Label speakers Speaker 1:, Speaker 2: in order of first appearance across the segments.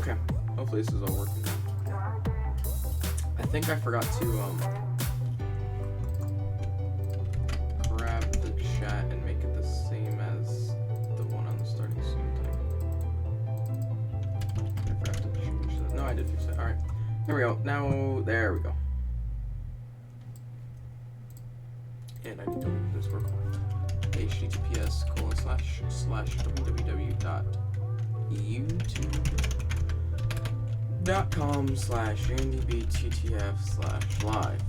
Speaker 1: Okay, hopefully this is all working now. I think I forgot to grab the chat and make it the same as the one on the starting soon thing. I forgot to change that. No, I did fix it. Alright, there we go. Now, there we go. And I need to move this real quick. https://www.youtube.com/andybttf/live.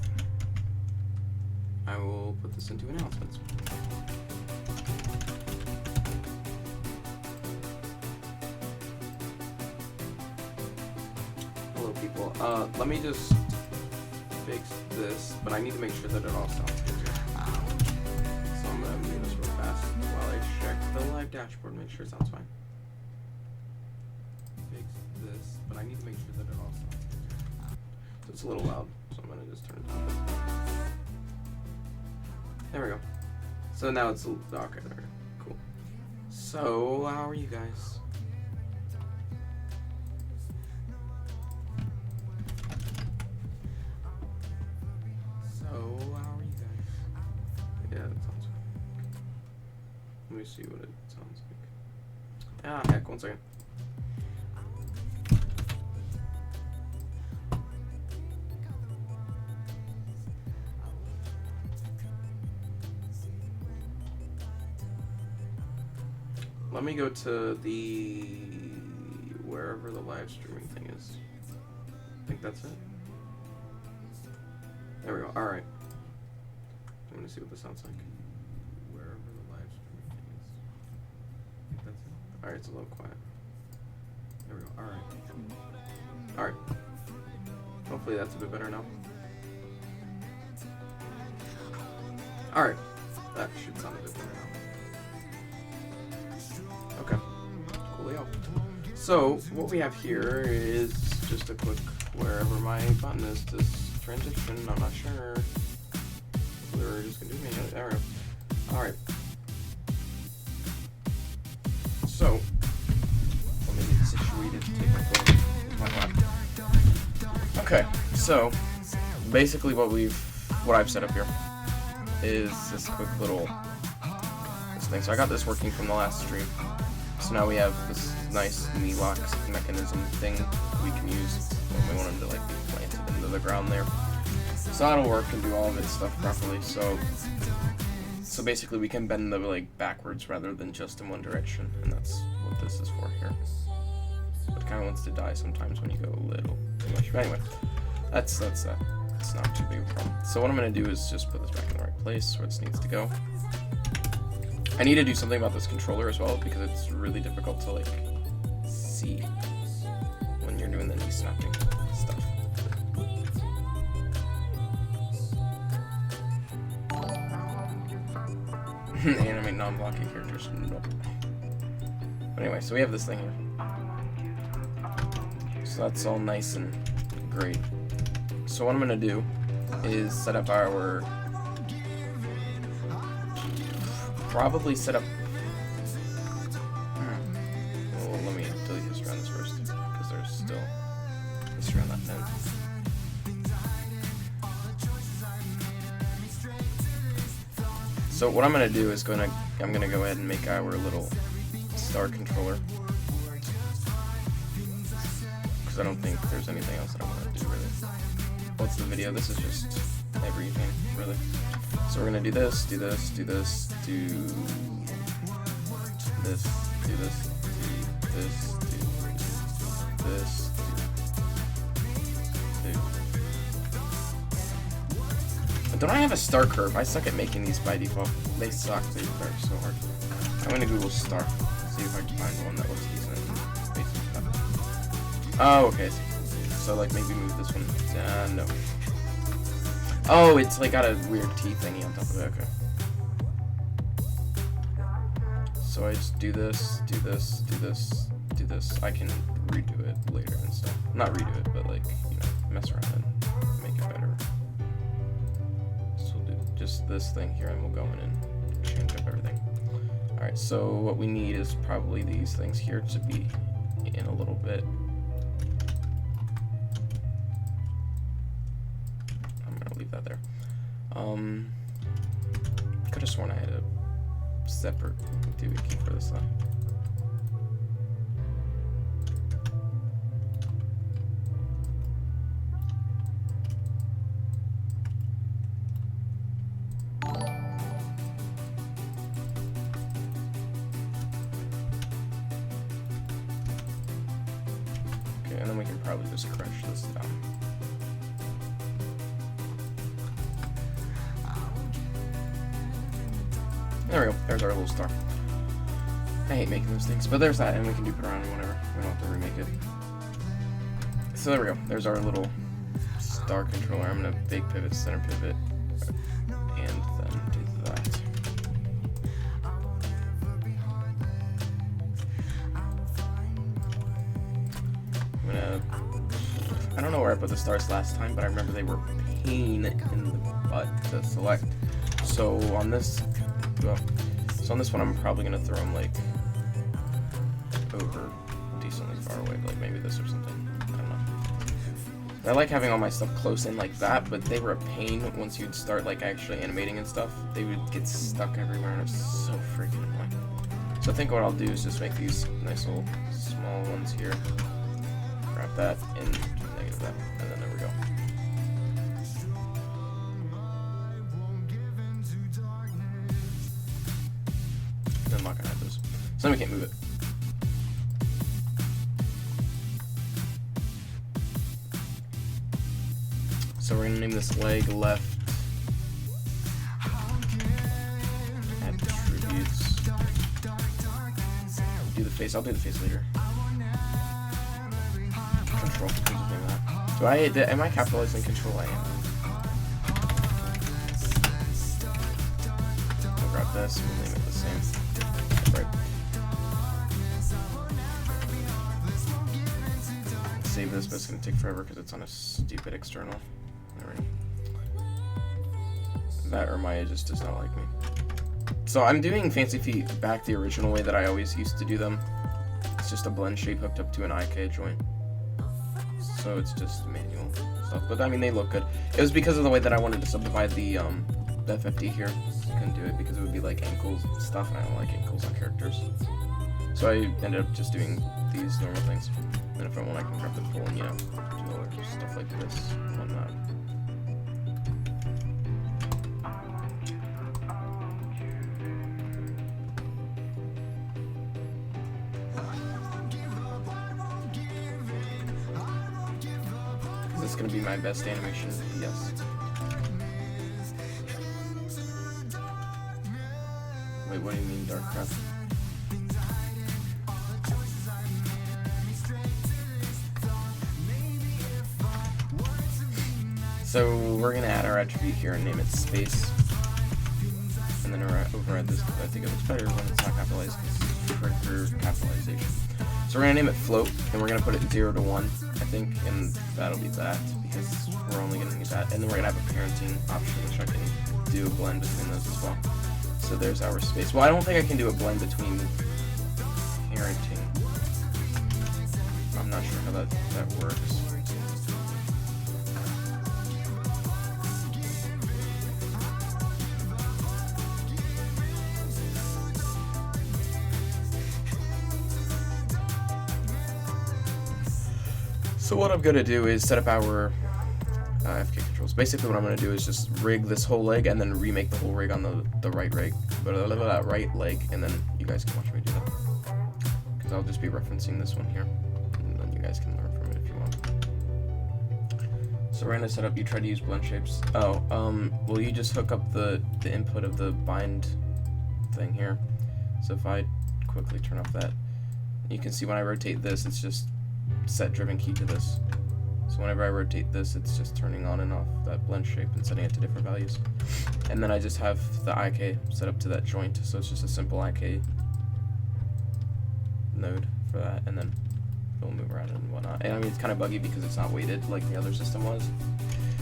Speaker 1: I will put this into announcements. Hello people, let me just fix this, but I need to make sure that it all sounds good here. So I'm gonna do this real fast while I check the live dashboard, make sure it sounds fine. Fix this, but I need to make sure that it all sounds good here. So it's a little loud, so I'm gonna just turn it down a bit. There we go. So now it's, okay, there we go, cool. So, how are you guys? Yeah, that sounds good. Let me see what it sounds like. Ah, heck, 1 second. Let me go to the wherever the live streaming thing is. I think that's it. There we go. All right. I'm gonna see what this sounds like. Wherever the live streaming thing is. I think that's it. Alright, it's a little quiet. There we go. Alright. Alright. Hopefully that's a bit better now. Alright. That should sound a bit better now. Okay. Coolio. So, what we have here is just a quick wherever my button is to transition. I'm not sure. We're just gonna do me. There we go. Alright. So, let me get situated to take my phone with my lap. Okay, so basically what I've set up here is this quick little thing. So I got this working from the last stream. So now we have this nice knee lock mechanism thing we can use when we want them to like be planted into the ground there. So that'll work and do all of its stuff properly. So basically we can bend the leg backwards rather than just in one direction, and that's what this is for here. It kind of wants to die sometimes when you go a little too much. But anyway, that's that. It's not too big of a problem. So what I'm gonna do is just put this back in the right place where it needs to go. I need to do something about this controller as well because it's really difficult to like see when you're doing the knee snapping stuff. Animate non-blocking characters. Nope. But anyway, so we have this thing here. So that's all nice and great. So what I'm gonna do is set up our probably set up. Well, let me delete history on this first because there's still history on that note. So what I'm gonna do is I'm gonna go ahead and make our little star controller because I don't think there's anything else that I want to do really. What's the video? This is just everything really. So we're gonna do this, do this, do this, do this, do this, do this, do this, do. Don't I have a star curve? I suck at making these by default. They suck. They're so hard. I'm gonna Google star. See if I can find one that looks decent. Oh, okay. So like maybe move this one. No. Oh, it's like got a weird T thingy on top of it. Okay. So I just do this, do this, do this, do this. I can redo it later and stuff. Not redo it, but like, you know, mess around and make it better. So we'll do just this thing here and we'll go in and change up everything. Alright, so what we need is probably these things here to be in a little bit leave that there. Could have sworn I had a separate debug key for this though. And then we can probably just crush this down. There we go. There's our little star. I hate making those things, but there's that, and we can dupe it around and whatever. We don't have to remake it. So there we go. There's our little star controller. I'm gonna big pivot, center pivot, and then do that. I don't know where I put the stars last time, but I remember they were a pain in the butt to select. So on this, one, I'm probably gonna throw them like over decently far away, like maybe this or something. I don't know. I like having all my stuff close in like that, but they were a pain once you'd start like actually animating and stuff. They would get stuck everywhere, and it was so freaking annoying. So I think what I'll do is just make these nice little small ones here. Grab that and negative that, and then there we go. And I'm not gonna have those. So then we can't move it. So we're gonna name this leg left attributes. Do the face. I'll do the face later. Control. Am I capitalizing control? I am. We'll grab this. We'll name it the same. Right. Save this, but it's gonna take forever because it's on a stupid external. There we go. That or Maya just does not like me. So I'm doing Fancy Feet back the original way that I always used to do them. It's just a blend shape hooked up to an IK joint. So it's just manual stuff, but I mean they look good. It was because of the way that I wanted to subdivide the FFD here. I couldn't do it because it would be like ankles stuff, and I don't like ankles on characters. So I ended up just doing these normal things. And if I want, I can grab the full and do other stuff like this on that. Is this gonna be my best animation? Yes. Wait, what do you mean dark crap? So we're gonna add our attribute here and name it space. And then override this because I think it looks better when it's not capitalized for capitalization. So we're gonna name it float, and we're gonna put it 0 to 1, I think, and that'll be that because we're only gonna need that. And then we're gonna have a parenting option, which I can do a blend between those as well. So there's our space. Well, I don't think I can do a blend between parenting. I'm not sure how that works. So what I'm gonna do is set up our FK controls. Basically, what I'm gonna do is just rig this whole leg and then remake the whole rig on the right leg, right leg, and then you guys can watch me do that. Because I'll just be referencing this one here, and then you guys can learn from it if you want. So we're gonna set up. You try to use blend shapes. Oh, will you just hook up the input of the bind thing here? So if I quickly turn off that, you can see when I rotate this, it's just set driven key to this. So whenever I rotate this, it's just turning on and off that blend shape and setting it to different values. And then I just have the IK set up to that joint, so it's just a simple IK node for that, and then it'll move around and whatnot. And I mean, it's kind of buggy because it's not weighted like the other system was.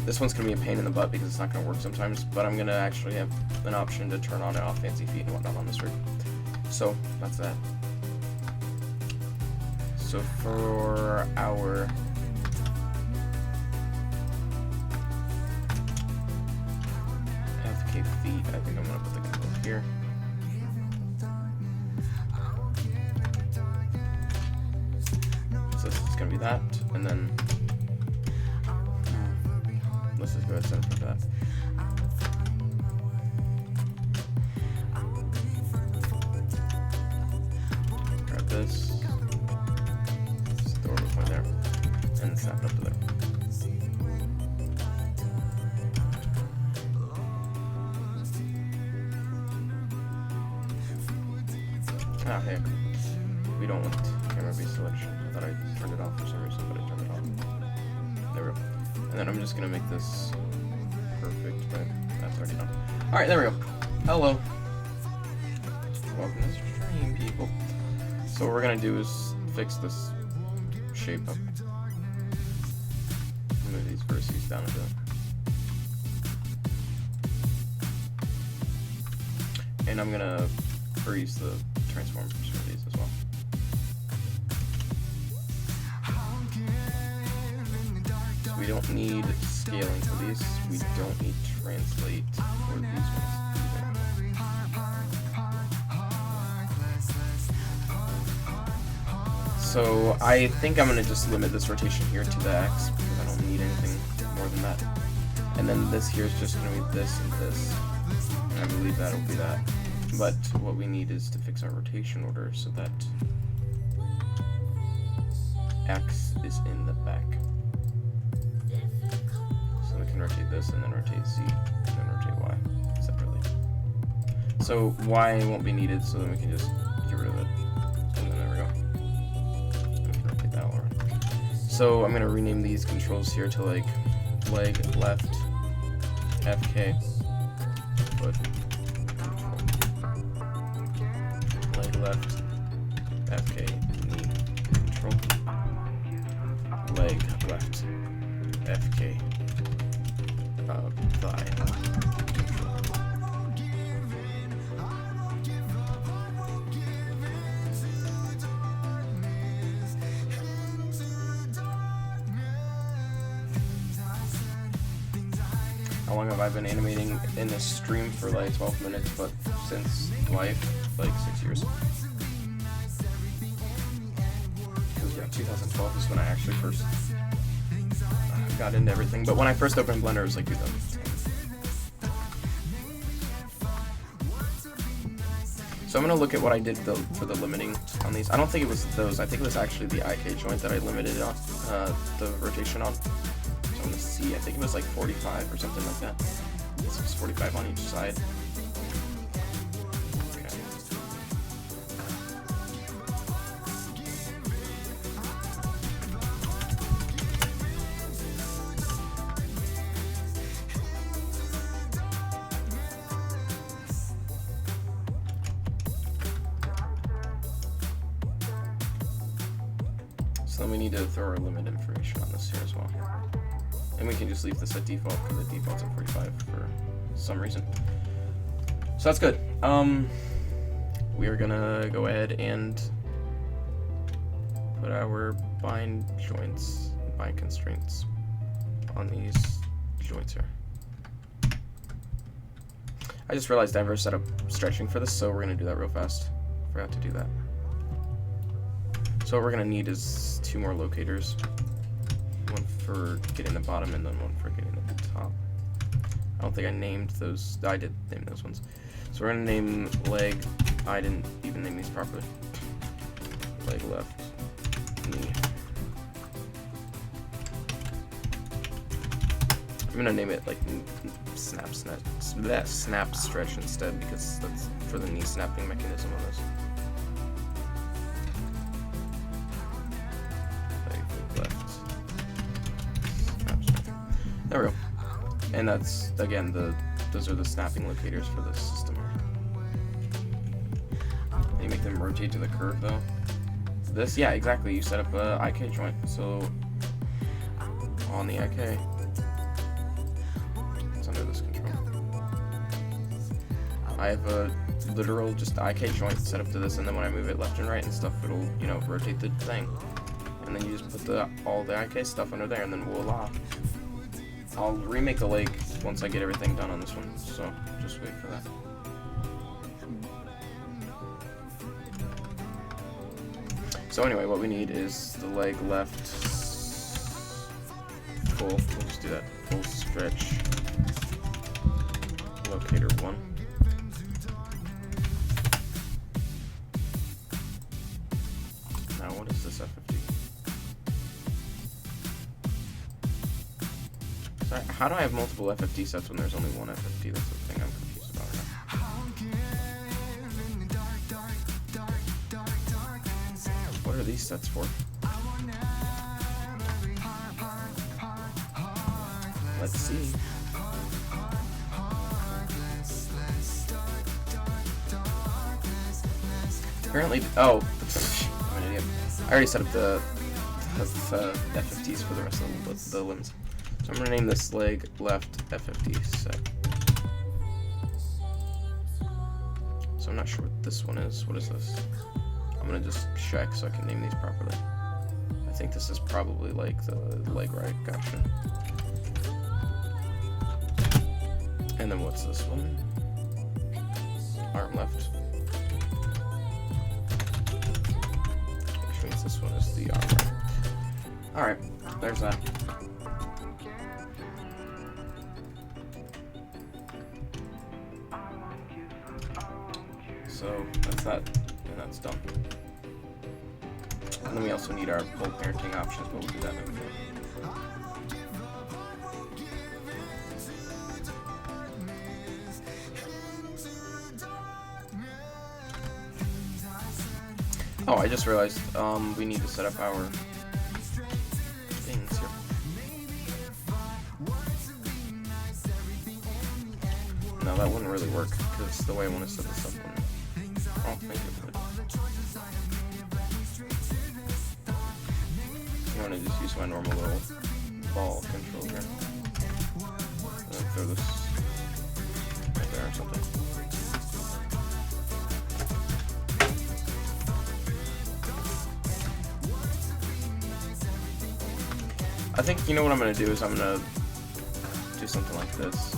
Speaker 1: This one's gonna be a pain in the butt because it's not gonna work sometimes, but I'm gonna actually have an option to turn on and off Fancy Feet and whatnot on this rig. So that's that. So for our IK feet. I think I'm gonna put the control here. So this is gonna be that, and then let's just go ahead and set it for that. Grab this, throw it point there, and snap it up to there. Ah, heck. We don't want camera-based selection. I thought I turned it off for some reason, but I turned it off. There we go. And then I'm just gonna make this perfect, but that's already done. Alright, there we go. Hello. Welcome to the stream, people. So what we're gonna do is fix this shape up. Move these vertices down a bit. And I'm gonna freeze the transformers for these as well. So we don't need scaling for these. We don't need translate for these ones either. So I think I'm gonna just limit this rotation here to the X because I don't need anything more than that. And then this here is just gonna be this and this. And I believe that'll be that. But what we need is to fix our rotation order so that X is in the back. So we can rotate this and then rotate Z and then rotate Y separately. So Y won't be needed, so then we can just get rid of it. And then there we go. And we can rotate that all around. So I'm gonna rename these controls here to like leg left FK foot. Left, FK, knee, control, leg, left, FK, thigh, control. How long have I been animating in this stream? For like 12 minutes, but since life, like 6 years. 2012 is when I actually first got into everything, but when I first opened Blender it was like 2010. So I'm going to look at what I did for the limiting on these. I don't think it was those, I think it was actually the IK joint that I limited on, the rotation on. So I'm going to see, I think it was like 45 or something like that. This was 45 on each side. So then we need to throw our limit information on this here as well. And we can just leave this at default because the default's at 45 for some reason. So that's good. We are gonna go ahead and put our bind joints, bind constraints on these joints here. I just realized I never set up stretching for this, so we're gonna do that real fast. Forgot to do that. So what we're going to need is 2 more locators. One for getting the bottom and then one for getting at the top. I don't think I named those. I did name those ones. So we're going to name leg. I didn't even name these properly. Leg left, knee. I'm going to name it like snap stretch instead because that's for the knee snapping mechanism on this. There we go. And that's, again, those are the snapping locators for this system here. And you make them rotate to the curve, though. This, yeah, exactly. You set up a IK joint. So, on the IK, it's under this control. I have a literal just IK joint set up to this, and then when I move it left and right and stuff, it'll, you know, rotate the thing. And then you just put all the IK stuff under there, and then voila. I'll remake the leg once I get everything done on this one, so just wait for that. So anyway, what we need is the leg left. Cool, we'll just do that. Full stretch. Locator 1. Now what is this FFD? Sorry, how do I have multiple FFD sets when there's only one FFD? That's the thing I'm confused about right now. What are these sets for? Let's see. Apparently, oh, I'm an idiot. I already set up the FFDs for the rest of the limbs. So I'm gonna name this leg left FFD set. So I'm not sure what this one is. What is this? I'm gonna just check so I can name these properly. I think this is probably like the leg right. Gotcha. And then what's this one? Arm left. Which means this one is the arm right. Alright, there's that. So that's that, and that's done. And then we also need our full parenting options, but we'll do that in a minute. Oh, I just realized we need to set up our things here. No, that wouldn't really work because the way I want to set this up wouldn't. I don't think it would. I'm going to just use my normal little ball control here. And then throw this right there or something. I think, you know what I'm going to do is I'm going to do something like this.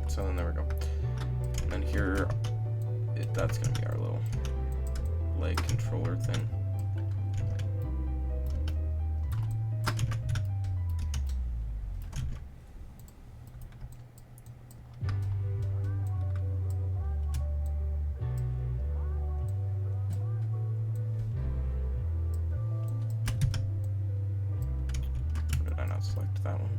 Speaker 1: So then there we go. And then here, that's going to be our little leg controller thing. Or did I not select that one?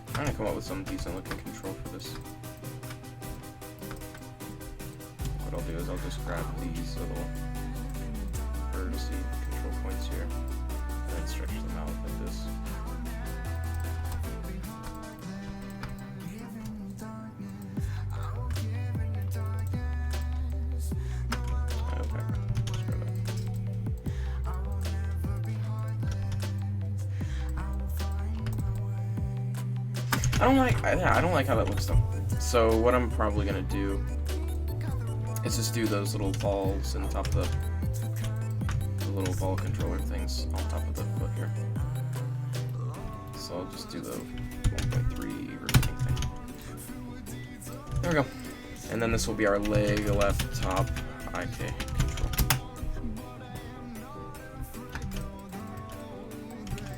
Speaker 1: I'm trying to come up with some decent looking control for this. What I'll do is I'll just grab these little vertice control points here and then stretch them out like this. I don't like how that looks though. So what I'm probably gonna do is just do those little balls on top of the little ball controller things on top of the foot here. So I'll just do the 1.3 repeating thing. There we go. And then this will be our leg left top IK control.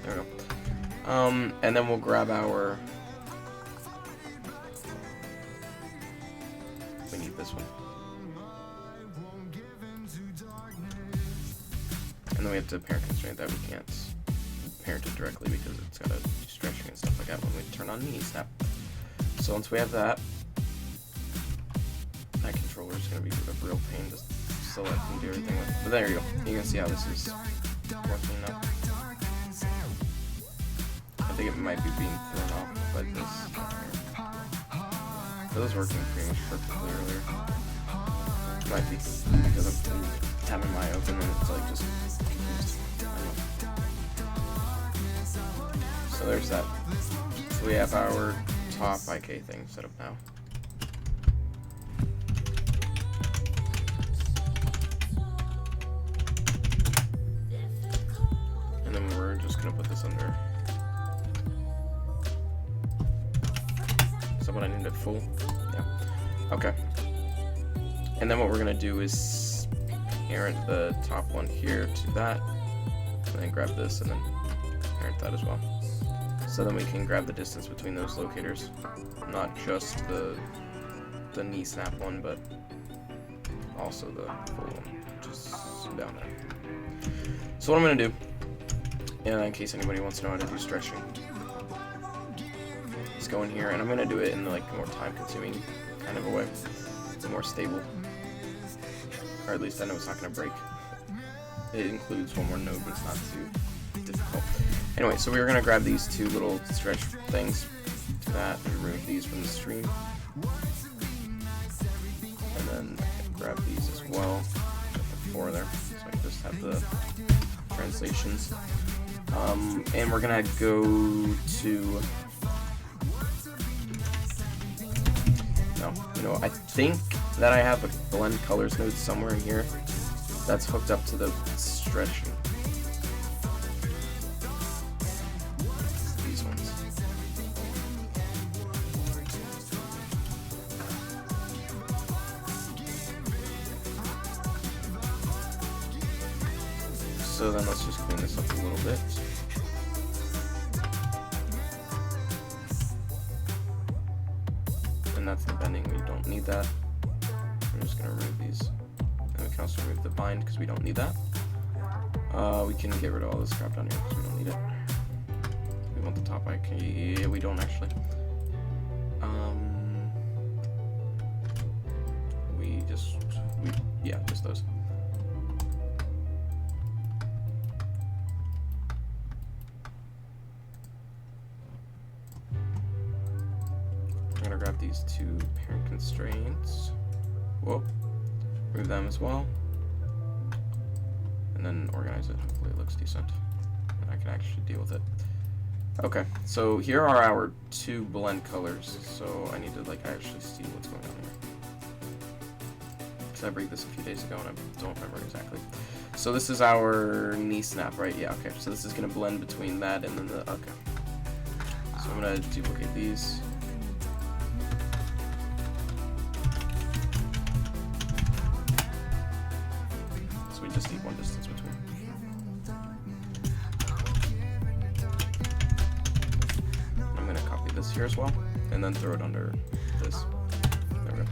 Speaker 1: There we go. And then we'll grab our. We need this one. And then we have to parent constraint that. We can't parent it directly because it's got a stretching and stuff like that when we turn on knee snap. So once we have that, that controller is going to be a real pain to select and do everything with. But there you go. You can see how this is working now. I think it might be being thrown off by this. It was working pretty much perfectly earlier. Might be because I'm having my open and it's like just confused. So there's that. So we have our top IK thing set up now. And then we're just gonna put this under. Is that what I needed full? Yeah. Okay. And then what we're gonna do is parent the top one here to that, and then grab this and then parent that as well. So then we can grab the distance between those locators, not just the knee snap one, but also the full one, just down there. So what I'm gonna do, in case anybody wants to know how to do stretching, is go in here and I'm gonna do it in like a more time-consuming kind of a way. It's more stable. Or at least I know it's not going to break. It includes one more node, but it's not too difficult. Anyway, so we were going to grab these two little stretch things to that and remove these from the stream. And then grab these as well. Got the 4 there, so I can just have the translations. And we're going to go to... No, you know, I think that I have a blend colors node somewhere in here that's hooked up to the stretching. These ones. So then let's just clean this up a little bit. And that's the bending, we don't need that. I'm just gonna remove these. And we can also remove the bind because we don't need that. We can get rid of all this crap down here because we don't need it. We want the top IK. Yeah, we don't actually. Yeah, just those. I'm gonna grab these two parent constraints. Whoa. Remove them as well. And then organize it. Hopefully it looks decent. And I can actually deal with it. Okay, so here are our two blend colors. So I need to actually see what's going on here. Because I break this a few days ago and I don't remember exactly. So this is our knee snap, right? Yeah, okay. So this is gonna blend between that and then the, okay. So I'm gonna duplicate these. Just need one distance between. I'm going to copy this here as well, and then throw it under this. There we go.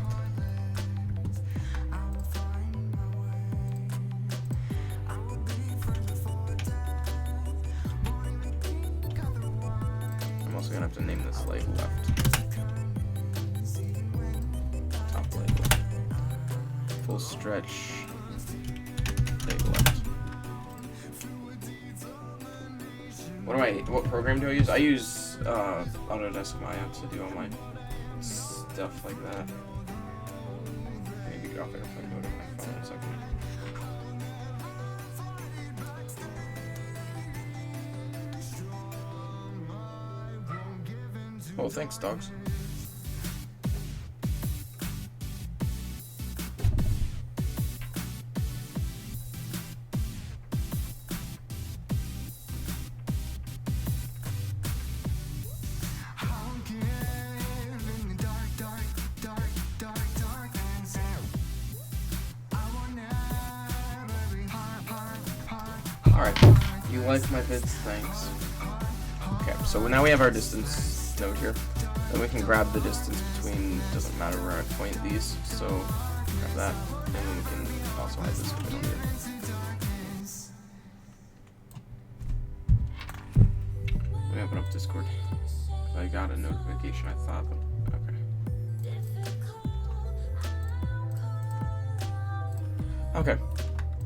Speaker 1: I'm also going to have to name this leg left. Top leg left. Full stretch. What program do I use? I use Autodesk Maya to do all my stuff like that. Maybe get off airplane mode on my phone in a second. Oh, thanks, dogs. Alright, you like my vids, thanks. Okay, so now we have our distance node here. Then we can grab the distance between, doesn't matter where I point these, so grab that. And then we can also hide this if we don't need it. Let me open up Discord. I got a notification, I thought, but okay. Okay,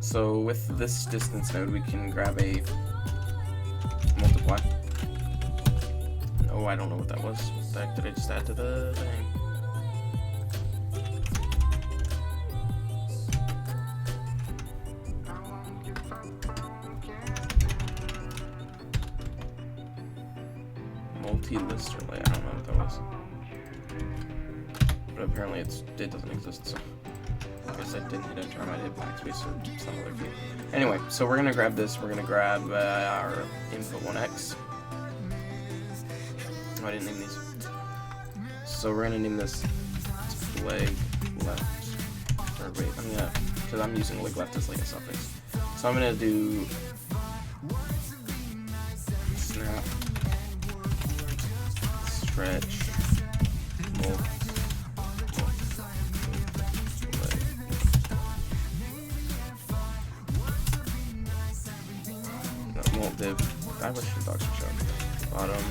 Speaker 1: So with this distance node, we can grab a multiply. Oh, I don't know what that was. What the heck did I just add to the thing? Multi-list relay. I don't know what that was. But apparently it doesn't exist, so I guess I didn't hit enter. I might hit backspace or some other key. Anyway, so we're gonna grab this. We're gonna grab our input 1x. Oh, I didn't name these. So we're gonna name this leg left. Or wait, I'm gonna, because I'm using leg left as like a suffix. So I'm gonna do snap, stretch, molt, leg. No, molt div. I wish the dogs would show up. Bottom.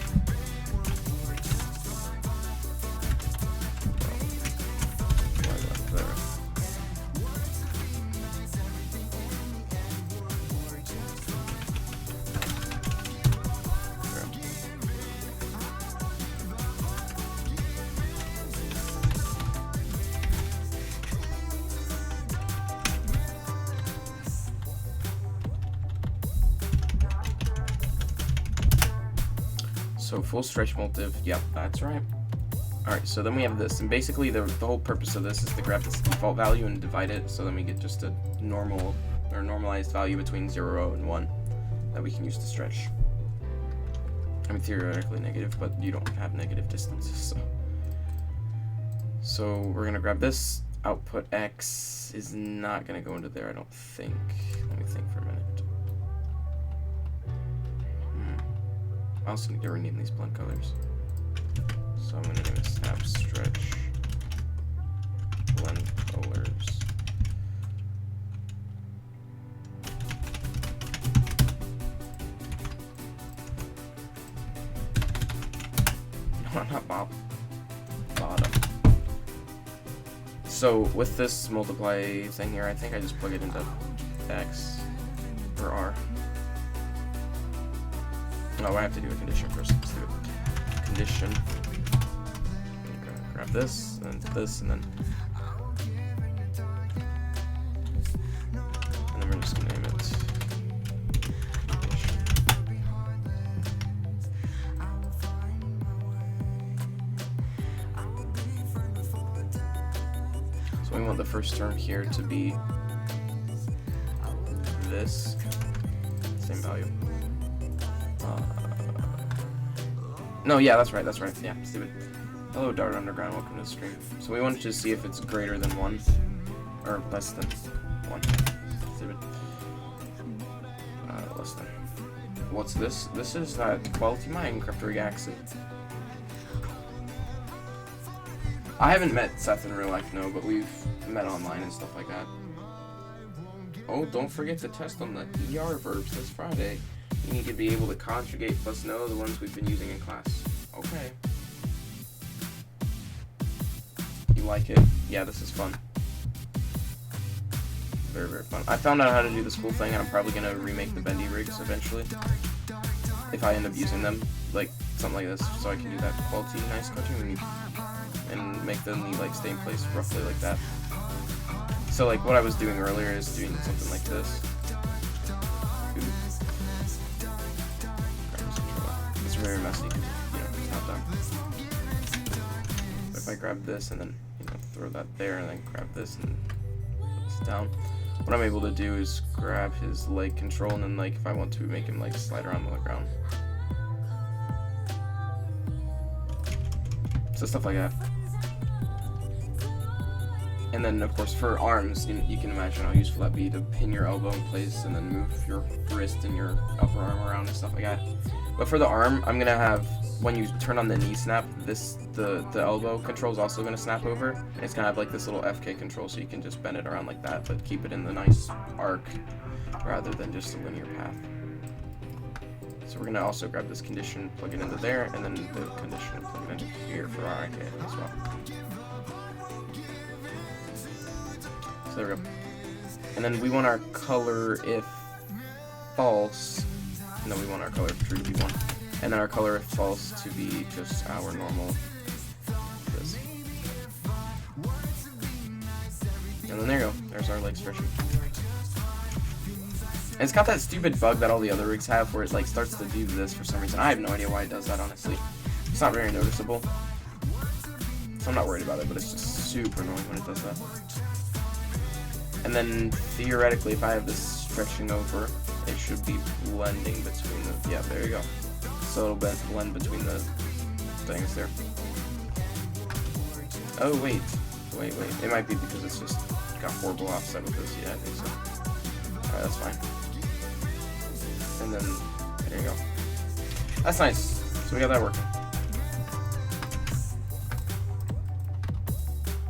Speaker 1: So full stretch multiv, yep, that's right. Alright, so then we have this, and basically the whole purpose of this is to grab this default value and divide it, so then we get just a normal or normalized value between 0 and 1 that we can use to stretch. I mean, theoretically negative, but you don't have negative distances, so we're gonna grab this. Output X is not gonna go into there, I don't think. Let me think for a minute. I also need to rename these blend colors. So I'm gonna name it snap stretch blend colors. No, not bottom. So with this multiply thing here, I think I just plug it into X or R. No, I have to do a condition first. Let's do it. Condition. Grab this, and then we're just gonna name it condition. So we want the first term here to be this, same value. No, yeah, that's right, yeah, stupid. Hello, Dart Underground, welcome to the stream. So we wanted to see if it's greater than 1, or less than 1. Stupid. Less than. What's this? This is Quality Minecraft Reaction. I haven't met Seth in real life, no, but we've met online and stuff like that. Oh, don't forget to test on the ER verbs this Friday. You need to be able to conjugate plus know the ones we've been using in class. Okay. You like it? Yeah, this is fun. Very, very fun. I found out how to do this cool thing, and I'm probably going to remake the bendy rigs eventually. If I end up using them. Like, something like this. So I can do that quality nice cartoon and make the knee like stay in place roughly like that. So like what I was doing earlier is doing something like this. It's very messy because it's not done. But if I grab this and then throw that there and then grab this and put this down, what I'm able to do is grab his leg control and then like if I want to make him like slide around on the ground. So stuff like that. And then, of course, for arms, you can imagine how useful that'd be to pin your elbow in place and then move your wrist and your upper arm around and stuff like that. But for the arm, I'm gonna have, when you turn on the knee snap, the elbow control is also gonna snap over, and it's gonna have like this little FK control, so you can just bend it around like that, but keep it in the nice arc rather than just a linear path. So we're gonna also grab this condition, plug it into there, and then the condition, plug it into here for our IK as well. So there we go. And then we want our color if false. No, we want our color if true to be 1. And then our color if false to be just our normal this. And then there you go. There's our leg stretching. And it's got that stupid bug that all the other rigs have where it like starts to do this for some reason. I have no idea why it does that, honestly. It's not very noticeable. So I'm not worried about it, but it's just super annoying when it does that. And then theoretically, if I have this stretching over, it should be blending between the, yeah, there you go. So it'll blend between the things there. Oh, wait. It might be because it's just got horrible offset with this. Yeah, I think so. Alright, that's fine. And then, there you go. That's nice. So we got that working.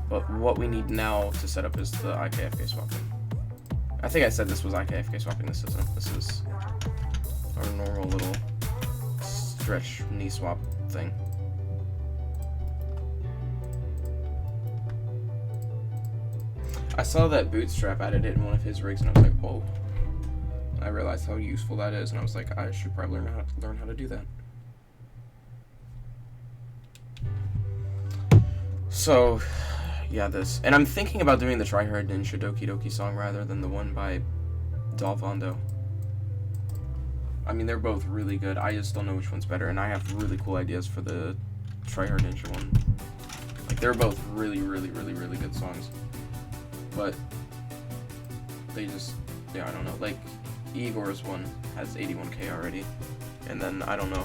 Speaker 1: But what we need now to set up is the IKFK swapping. I think I said this was IKFK swapping. This isn't. This is our normal little stretch knee swap thing. I saw that Bootstrap added it in one of his rigs, and I was like, whoa. I realized how useful that is, and I was like, I should probably learn how to do that. So, yeah, this. And I'm thinking about doing the Try Hard Ninja Doki Doki song rather than the one by Dalvondo. I mean, they're both really good. I just don't know which one's better, and I have really cool ideas for the Try Hard Ninja one. Like, they're both really good songs. But they just, yeah, I don't know. Like, Igor's one has 81k already, and then I don't know.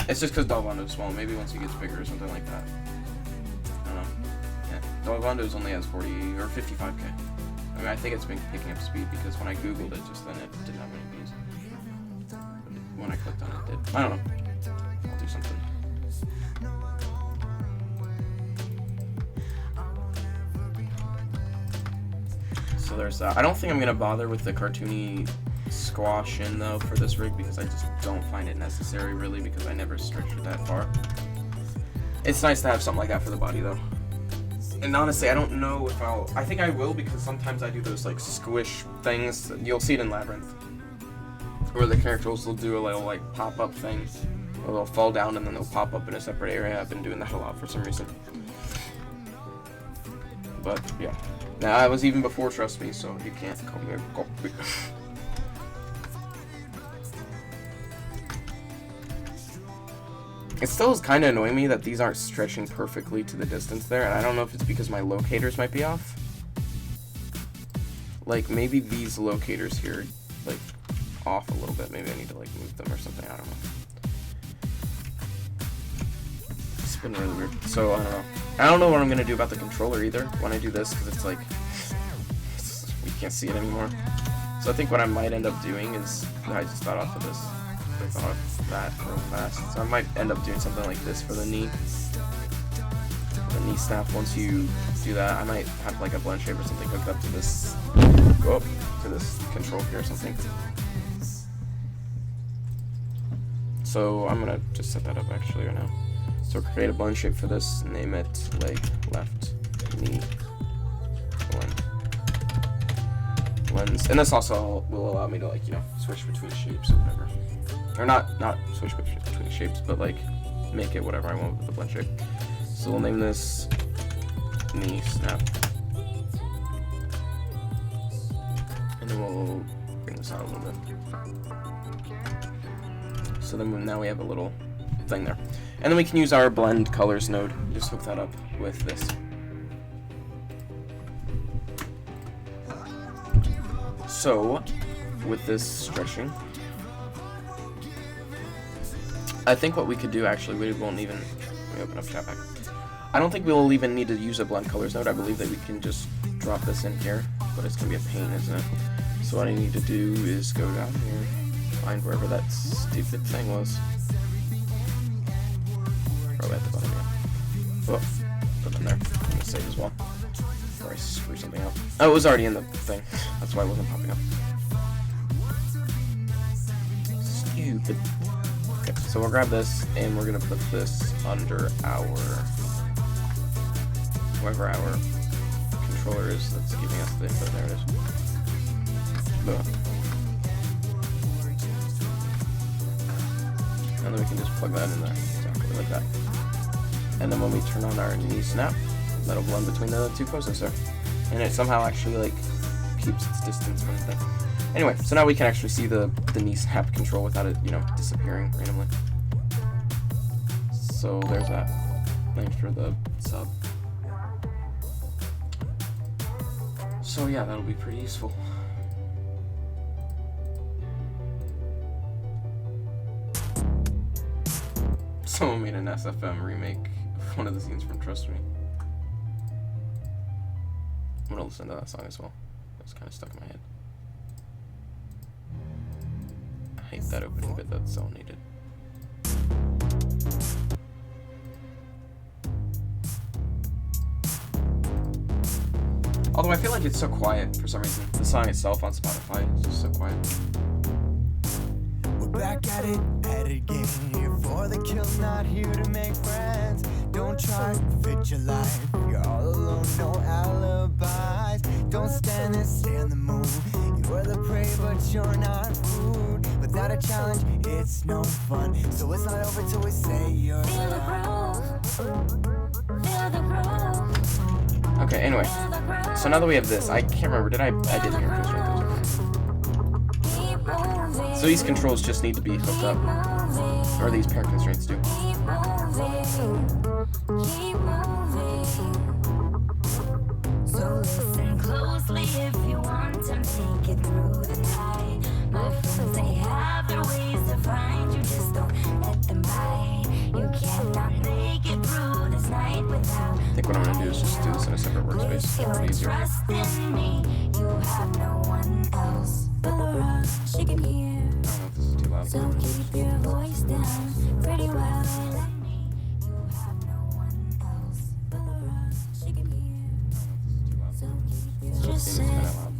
Speaker 1: It's just because Dalvondo's small. Maybe once he gets bigger or something like that. I don't know. Yeah, Dalvondo's only has 40 or 55k. I mean, I think it's been picking up speed because when I googled it just then, it didn't have any views. But when I clicked on it, it did. I don't know. I'll do something. So there's that. I don't think I'm gonna bother with the cartoony squash in though for this rig because I just don't find it necessary really because I never stretched it that far. It's nice to have something like that for the body though. And honestly, I don't know if I think I will because sometimes I do those like squish things. You'll see it in Labyrinth where the characters will do a little like pop-up thing where they'll fall down and then they'll pop up in a separate area. I've been doing that a lot for some reason. But yeah. Now, I was even before, trust me, so you can't call me a copy. It still is kind of annoying me that these aren't stretching perfectly to the distance there, and I don't know if it's because my locators might be off. Like, maybe these locators here, like, off a little bit. Maybe I need to, like, move them or something, I don't know. It's been really weird, so I don't know. I don't know what I'm going to do about the controller either when I do this, because it's like, you can't see it anymore. So I think what I might end up doing is, I just thought off of this. I thought of that real fast. So I might end up doing something like this for the knee. The knee snap, once you do that, I might have like a blend shape or something hooked up to this, go up to this control here or something. So I'm going to just set that up actually right now. So create a blend shape for this, name it leg, left, knee, blends. And this also will allow me to like, you know, switch between shapes or whatever. Or not switch between shapes, but like make it whatever I want with the blend shape. So we'll name this knee snap. And then we'll bring this out a little bit. So then now we have a little thing there. And then we can use our blend colors node. Just hook that up with this. So, with this stretching, I think what we could do actually, we won't even, let me open up chat back. I don't think we'll even need to use a blend colors node. I believe that we can just drop this in here, but it's gonna be a pain, isn't it? So what I need to do is go down here, find wherever that stupid thing was. Probably at the bottom, yeah. Oh, put it in there. I'm gonna save as well. Before I screw something up. Oh, it was already in the thing. That's why it wasn't popping up. Stupid. Okay, so we'll grab this, and we're gonna put this under our, whoever our controller is that's giving us the input. There it is. And then we can just plug that in there, exactly like that. And then when we turn on our knee snap, that'll blend between the two poses there. And it somehow actually like keeps its distance from the thing. Anyway, so now we can actually see the knee snap control without it, you know, disappearing randomly. So there's that. Thanks for the sub. So yeah, that'll be pretty useful. Someone made an SFM remake of one of the scenes from Trust Me. I'm gonna listen to that song as well. It's kind of stuck in my head. I hate that opening bit that's so needed. Although I feel like it's so quiet for some reason. The song itself on Spotify is just so quiet.
Speaker 2: We're back at it again. Here for the kill, not here to make friends. Don't try to fit your life. You're all alone, no alibis. Don't stand and stay on the move. You are the prey, but you're not food. Without a challenge, it's no fun. So it's not over till we say you're
Speaker 3: Feel the groove. Feel the groove.
Speaker 1: Okay, anyway. So now that we have this, I can't remember, I didn't hear constraint. So these controls just need to be hooked up. Or these parent constraints do.
Speaker 3: Keep moving. So listen closely if you want to make it through the night. My friends, they have their ways to find you, just don't let them bite. You cannot make it through this night without.
Speaker 1: I think what I'm gonna do is just do this in a separate workspace. It's easier.
Speaker 3: Trust in me, you have no one else but her. She can hear.
Speaker 1: I don't know if this is too loud.
Speaker 3: So keep your voice down pretty well. You have no one else but her. She can hear. So keep your
Speaker 1: Just say it's kind of loud.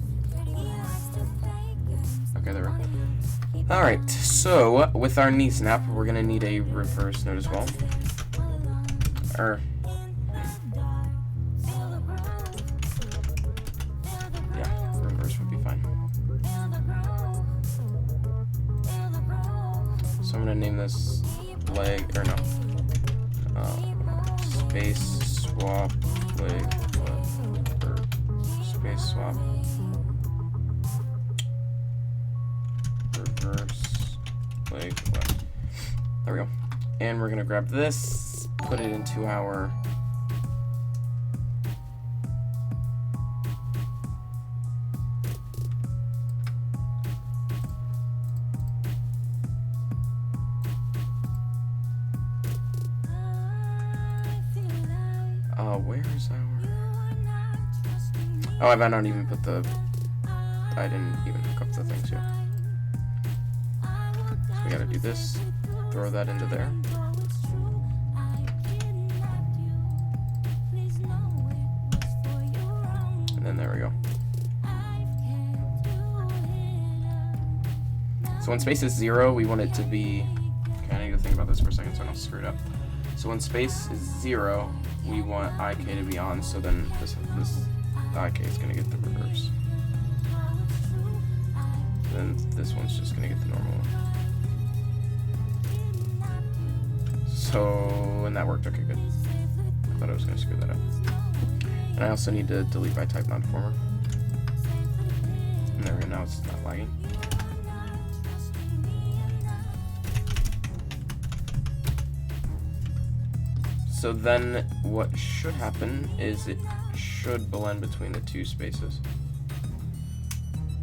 Speaker 1: Okay, there we go. Alright, so with our knee snap, we're gonna need a reverse note as well. Yeah, reverse would be fine. So I'm gonna name this leg, or no, space swap leg left, or space swap reverse leg left. There we go. And we're gonna grab this, put it into our where's our... Oh, I've not even put the... I didn't even hook up the things yet. So we gotta do this, throw that into there. And then there we go. So when space is 0, we want it to be... Okay, I need to think about this for a second so I don't screw it up. So when space is 0, we want IK to be on, so then this IK is going to get the reverse. Then this one's just going to get the normal one. So, and that worked. Okay, good. I thought I was going to screw that up. And I also need to delete by type non-deformer. And there we go, now it's not lagging. So then what should happen is it should blend between the two spaces.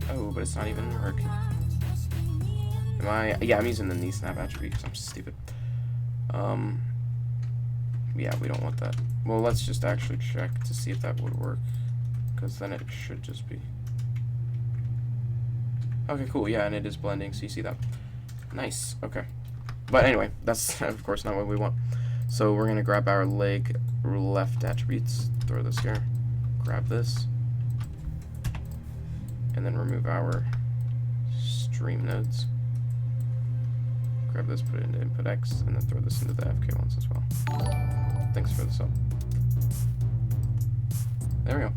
Speaker 1: Oh, but it's not even working. Am I? Yeah, I'm using the knee snap attribute because I'm stupid. Yeah, we don't want that. Well, let's just actually check to see if that would work, because then it should just be. Okay, cool. Yeah, and it is blending, so you see that. Nice. Okay. But anyway, that's of course not what we want. So we're gonna grab our leg left attributes, throw this here, grab this, and then remove our stream nodes. Grab this, put it into input X, and then throw this into the FK ones as well. Thanks for the sub. There we go.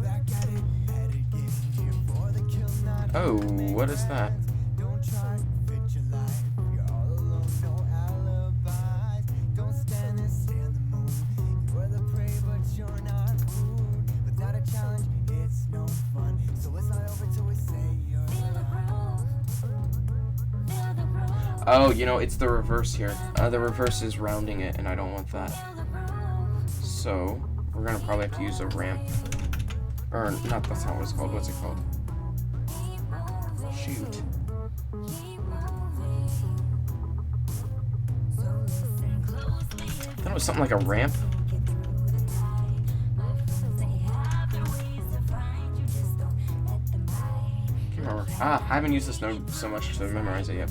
Speaker 2: back
Speaker 1: Oh, what is that?
Speaker 2: Don't try to fit your life. You're all alone, no alibis. Don't stand and stay in the mood. You are the prey, but you're not food. Without a challenge, it's no fun. So it's not over till we say you're done.
Speaker 1: Oh, you know, it's the reverse here. The reverse is rounding it, and I don't want that. So, we're gonna probably have to use a ramp. Or, not, that's not what it's called. What's it called? Shoot. I thought it was something like a ramp. Can't remember. Ah, I haven't used this node so much to memorize it yet.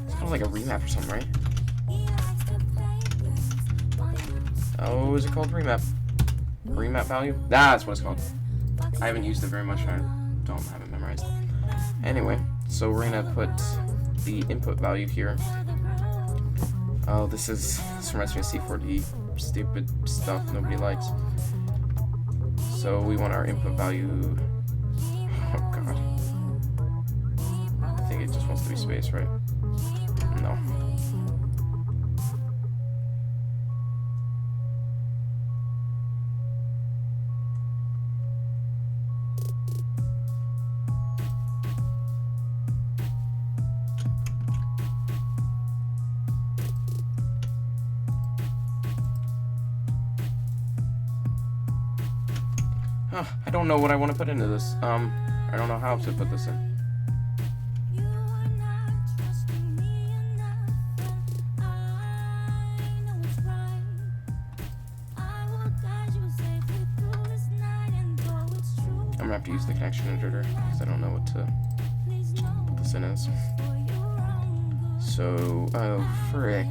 Speaker 1: It's kind of like a remap or something, right? Oh, is it called remap? Remap value? That's what it's called. I haven't used it very much. I haven't memorized it. Anyway, so we're gonna put the input value here. Oh, this reminds me of C4D. Stupid stuff nobody likes. So we want our input value. Oh god. I think it just wants to be space, right? No. I don't know what I want to put into this. I don't know how to put this in. I'm gonna have to use the connection editor because I don't know what to put this in as. So, oh frick.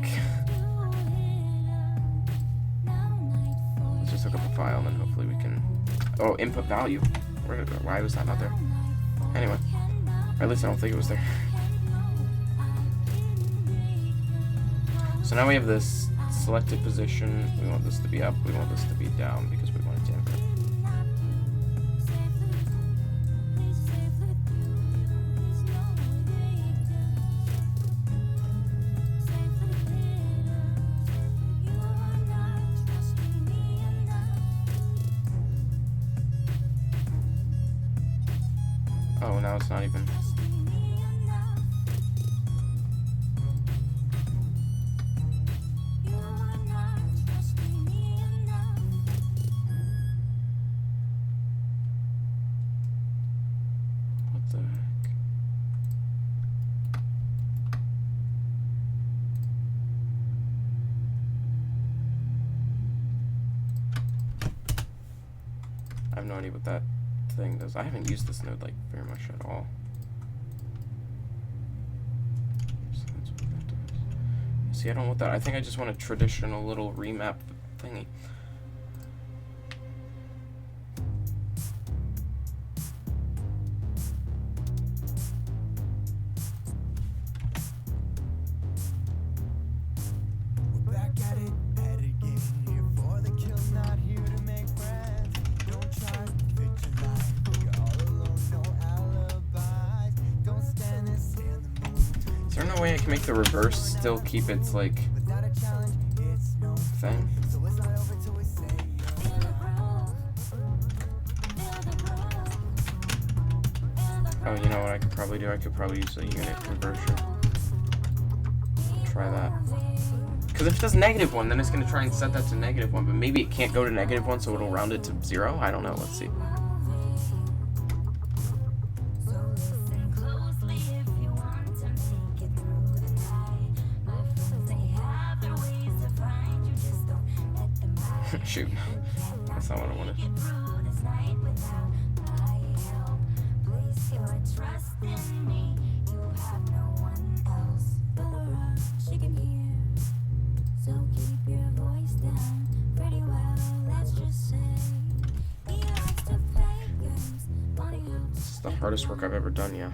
Speaker 1: Let's just look up a file and then hopefully we can. Oh, input value. Why was that not there? Anyway, or at least I don't think it was there. So now we have this selected position. We want this to be up. We want this to be down because we want it to invert. Oh, now it's not even. What the heck? I have no idea what that thing does. I haven't used this node like very much at all. So that's what that does. See, I don't want that. I think I just want a traditional little remap thingy.
Speaker 2: We're back at it again. Here for the kill, not here to make friends. Don't try to fit your life. You're all alone, no alibis. Don't stand and stay in the mood.
Speaker 1: Is there no way I can make the reverse still keep its like
Speaker 2: Without a challenge, it's no
Speaker 1: thing?
Speaker 2: so it's not over till we say you're done.
Speaker 1: Oh, you know what I could probably do? I could probably use a unit conversion. Try that. Because if it does -1, then it's going to try and set that to -1, but maybe it can't go to -1, so it'll round it to 0? I don't know. Let's see. Shoot. That's not what I wanted. This is the hardest work I've ever done, yeah.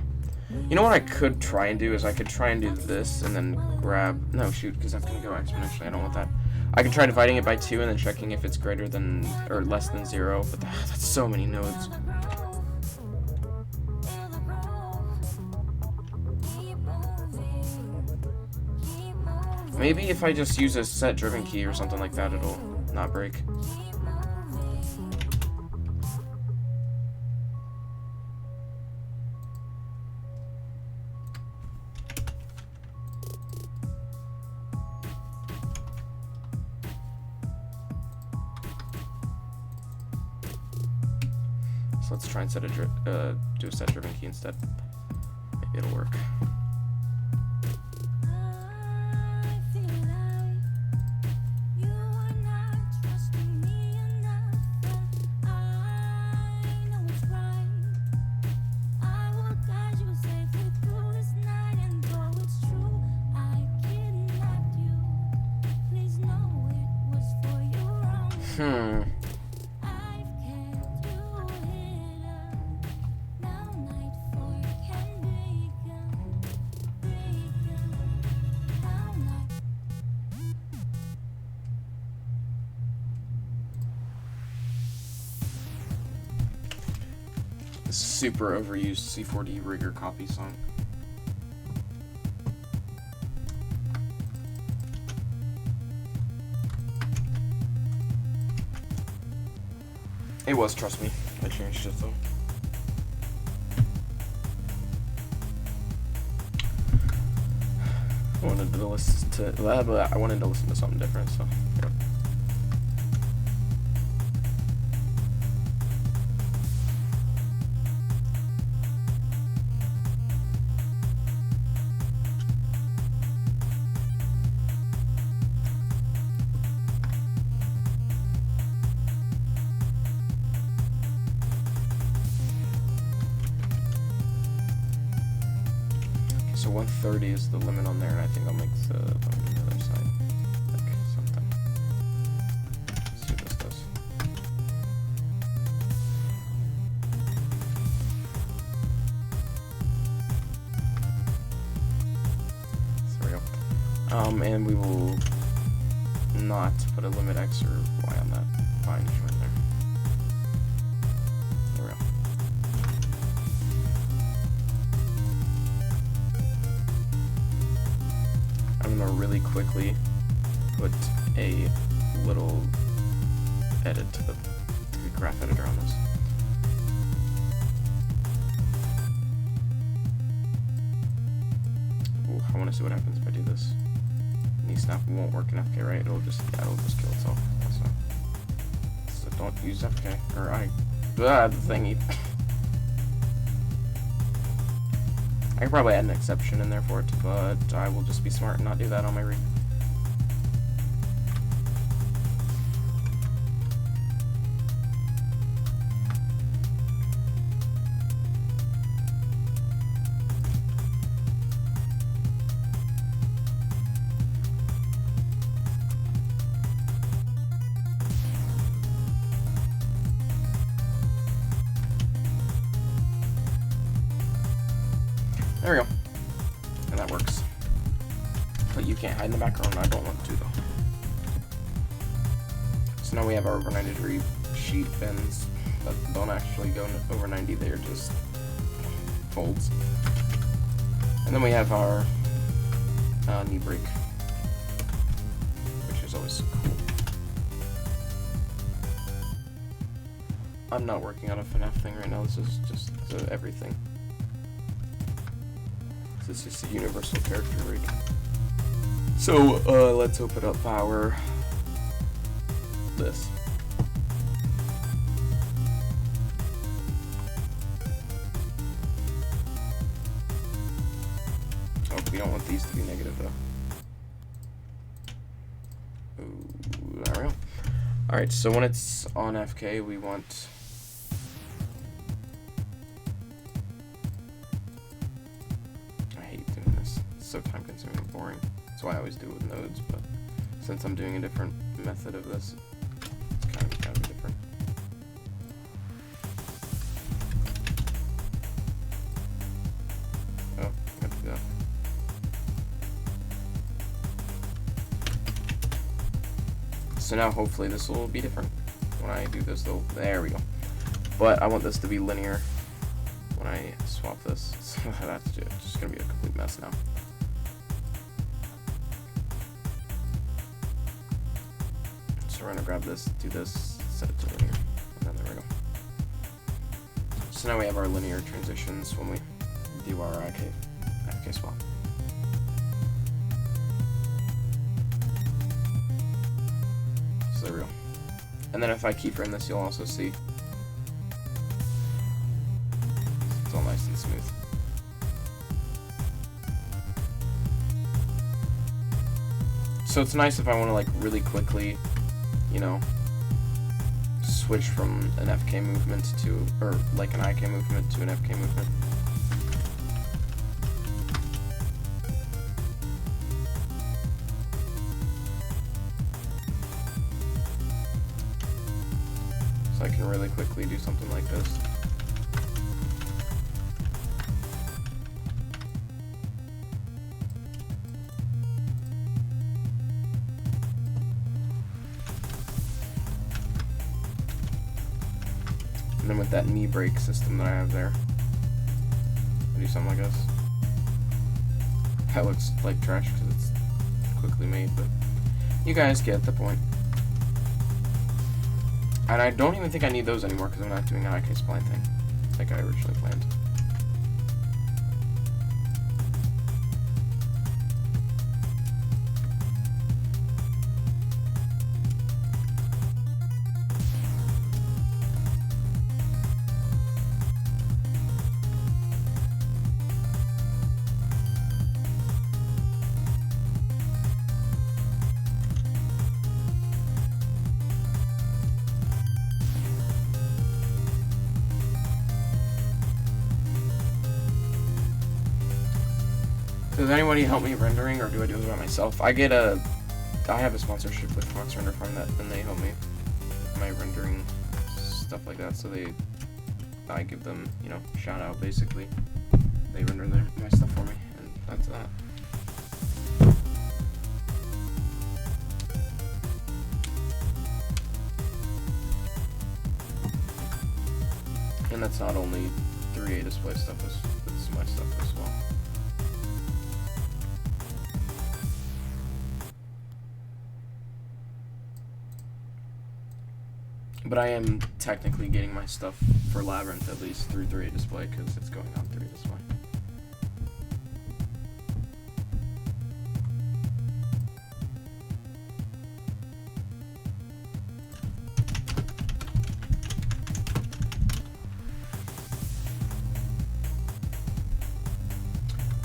Speaker 1: You know what I could try and do is I could try and do this and then grab... No, shoot, because I'm going to go exponentially. I don't want that. I can try dividing it by 2 and then checking if it's greater than or less than 0, but that's so many nodes. Maybe if I just use a set-driven key or something like that, it'll not break. So let's try and do a set-driven key instead. Maybe it'll work. Super overused C4D rigger copy song. It was, trust me. I changed it though. I wanted to listen to something different, so yeah. So 130 is the limit on there, and I think I'll make the other side like something. Let's see what this does. There we go. And we will not put a limit X or Y on that fine joint there. There we go. I'm gonna really quickly put a little edit to the graph editor on this. Ooh, I want to see what happens if I do this. Knee snap won't work in FK, right? It'll just kill itself. So don't use FK or the thingy. I could probably add an exception in there for it, but I will just be smart and not do that on my read. There we go. And that works. But you can't hide in the background. I don't want to, though. So now we have our over 90 degree sheet bends that don't actually go over 90. They're just folds. And then we have our knee break, which is always cool. I'm not working on a FNAF thing right now. This is just everything. This is a universal character rig. So let's open up our this. Oh, we don't want these to be negative though. Ooh, there we go. Alright, so when it's on FK, we want so time consuming and boring. That's why I always do it with nodes, but since I'm doing a different method of this, it's kind of different. go. So now hopefully this will be different when I do this though. There we go. But I want this to be linear when I swap this. So that's just gonna be a complete mess now. So we're gonna grab this, do this, set it to linear, and then there we go. So now we have our linear transitions when we do our IK swap. So there we go. And then if I keyframe this, you'll also see it's all nice and smooth. So it's nice if I want to like really quickly, you know, switch from an FK movement to, or like an IK movement to an FK movement. So I can really quickly do something like this. And then with that knee brake system that I have there, I do something like this. That looks like trash because it's quickly made, but you guys get the point. And I don't even think I need those anymore because I'm not doing an IK spline thing like I originally planned. Does anybody help me rendering, or do I do it by myself? I have a sponsorship with Fox Render Farm that, and they help me with my rendering stuff like that. So I give them, you know, shout out basically. They render my stuff for me, and that's that. And that's not only 3A display stuff, it's my stuff as well. But I am technically getting my stuff for Labyrinth at least through 3A display because it's going on 3A display.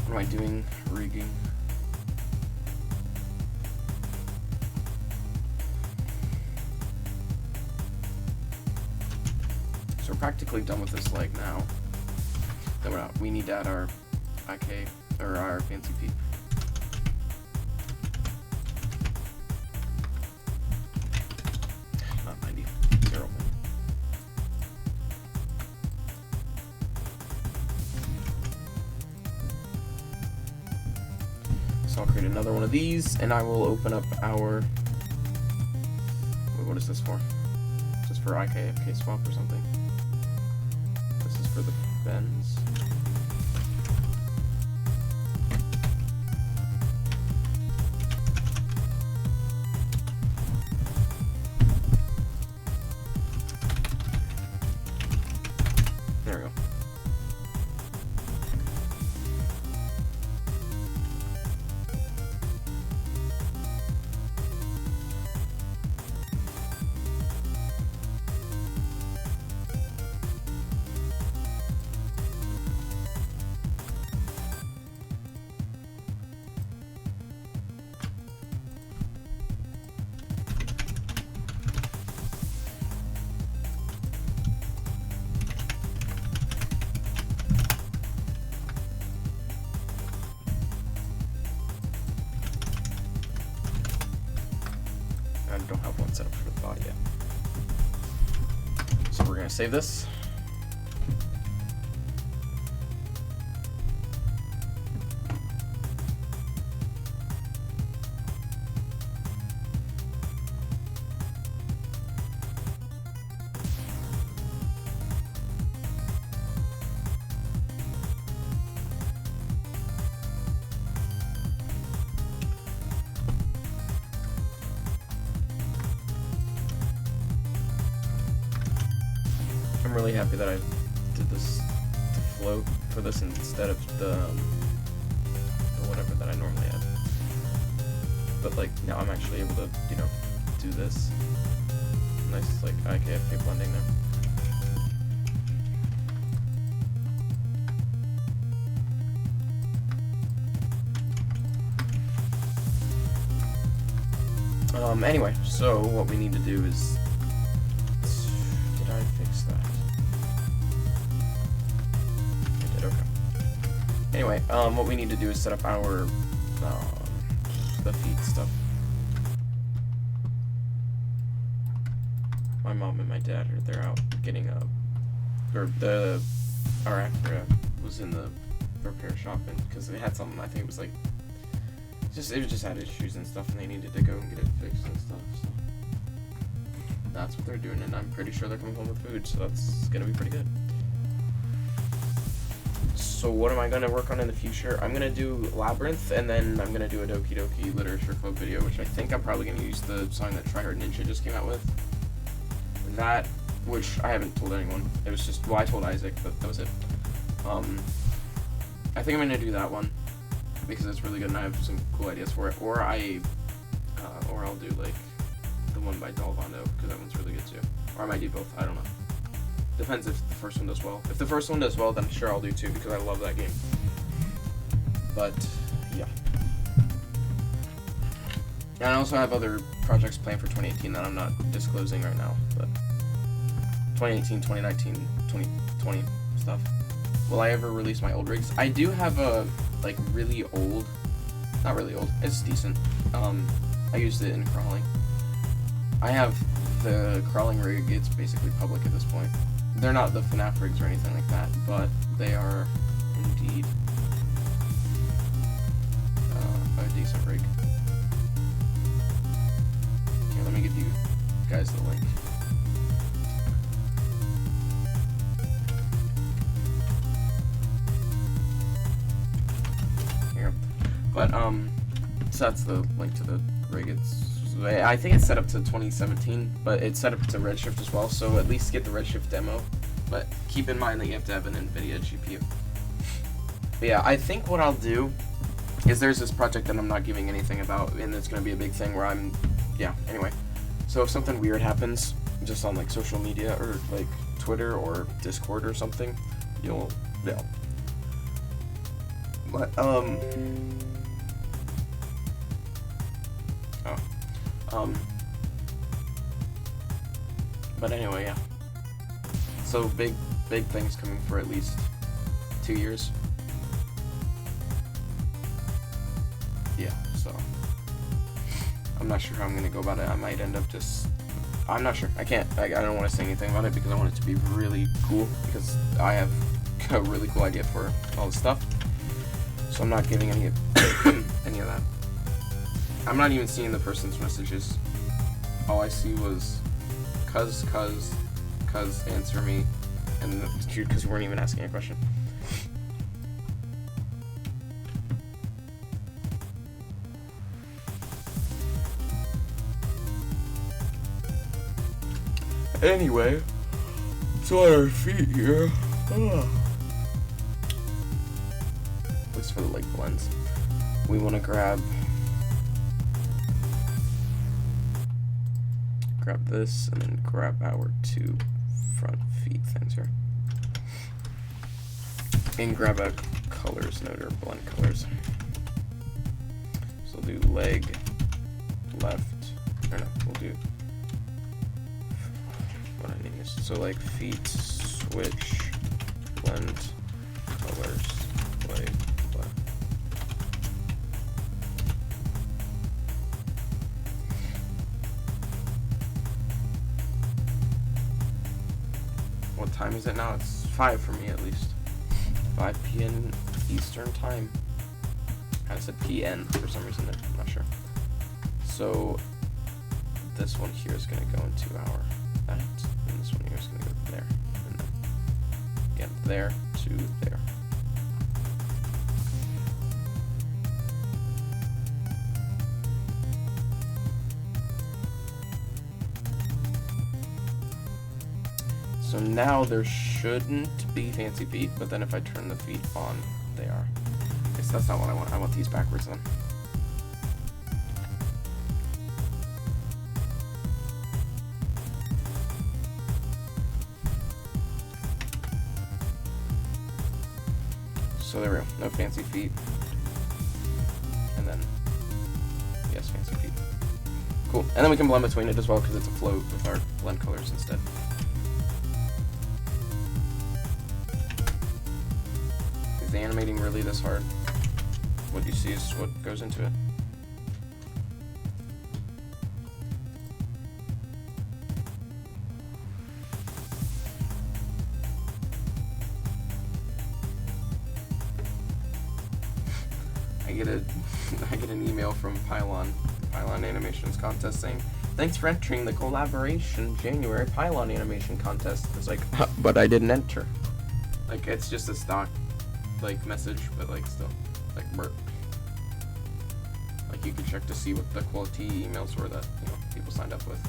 Speaker 1: What am I doing? Rigging. So we're practically done with this leg now. Then we're out. We need to add our IK, or our fancy peep. Not 90, 0. So I'll create another one of these, and I will open up our, what is this for? Is this for IK, FK swap or something? This is for the bends. There we go. I don't have one set up for the body yet. So we're going to save this. really happy that I did this to float for this instead of the whatever that I normally had. But like now I'm actually able to, you know, do this. Nice like IKFK blending there. Anyway, so what we need to do is... Did I fix that? I did, okay. Anyway, what we need to do is set up our, the feet stuff. My mom and my dad they're out getting our actor was in the repair shop, and because they had something, I think it was like, it just had issues and stuff, and they needed to go and get it fixed and stuff, so that's what they're doing, and I'm pretty sure they're coming home with food, so that's gonna be pretty good. So what am I gonna work on in the future? I'm gonna do Labyrinth, and then I'm gonna do a Doki Doki Literature Club video, which I think I'm probably gonna use the song that Tryhard Ninja just came out with. That, which I haven't told anyone. It was just, well, I told Isaac, but that was it. I think I'm gonna do that one, because it's really good and I have some cool ideas for it. Or I'll do like the one by Dalvando, because that one's really good too. Or I might do both, I don't know. Depends if the first one does well. If the first one does well, then sure I'll do two, because I love that game. But, yeah. And I also have other projects planned for 2018 that I'm not disclosing right now, but 2018, 2019, 2020 stuff. Will I ever release my old rigs? I do have a, like, really old, not really old, it's decent. I used it in crawling. I have the crawling rig, it's basically public at this point. They're not the FNAF rigs or anything like that, but they are indeed a decent rig. Okay, let me give you guys the link. Here. But, so that's the link to the rig. I think it's set up to 2017, but it's set up to Redshift as well, so at least get the Redshift demo. But keep in mind that you have to have an NVIDIA GPU. But yeah, I think what I'll do is there's this project that I'm not giving anything about, and it's going to be a big thing where yeah, anyway. So if something weird happens, just on like social media or like Twitter or Discord or something, you'll know. But, but anyway, yeah. So big things coming for at least 2 years. Yeah, so I'm not sure how I'm gonna go about it. I might end up I'm not sure. I don't want to say anything about it because I want it to be really cool, because I have a really cool idea for all this stuff. So I'm not giving any of that. I'm not even seeing the person's messages. All I see was cuz answer me, and because you weren't even asking a question. Anyway, so on our feet here. What's for the leg blends? We want to grab this, and then grab our two front feet things here. And grab a colors node or blend colors. So we'll do leg, left, or no, we'll do what I need is, so like feet, switch, blend, colors, leg, blend. What time is it now? It's 5 for me at least. 5 p.m. Eastern time. I said PN for some reason there. I'm not sure. So this one here is going to go into our that, and this one here is going to go there, and then again there to there. So So now there shouldn't be fancy feet, but then if I turn the feet on, they are. Okay, so that's not what I want. I want these backwards then. So there we go. No fancy feet. And then, yes, fancy feet. Cool. And then we can blend between it as well because it's a float with our blend colors instead. Is the animating really this hard? What you see is what goes into it. I get an email from Pylon Animations Contest saying, "Thanks for entering the collaboration January Pylon Animation Contest." It's like, but I didn't enter. Like, it's just a stock, like, message, but, like, still, like, burp. Like, you can check to see what the quality emails were that, you know, people signed up with.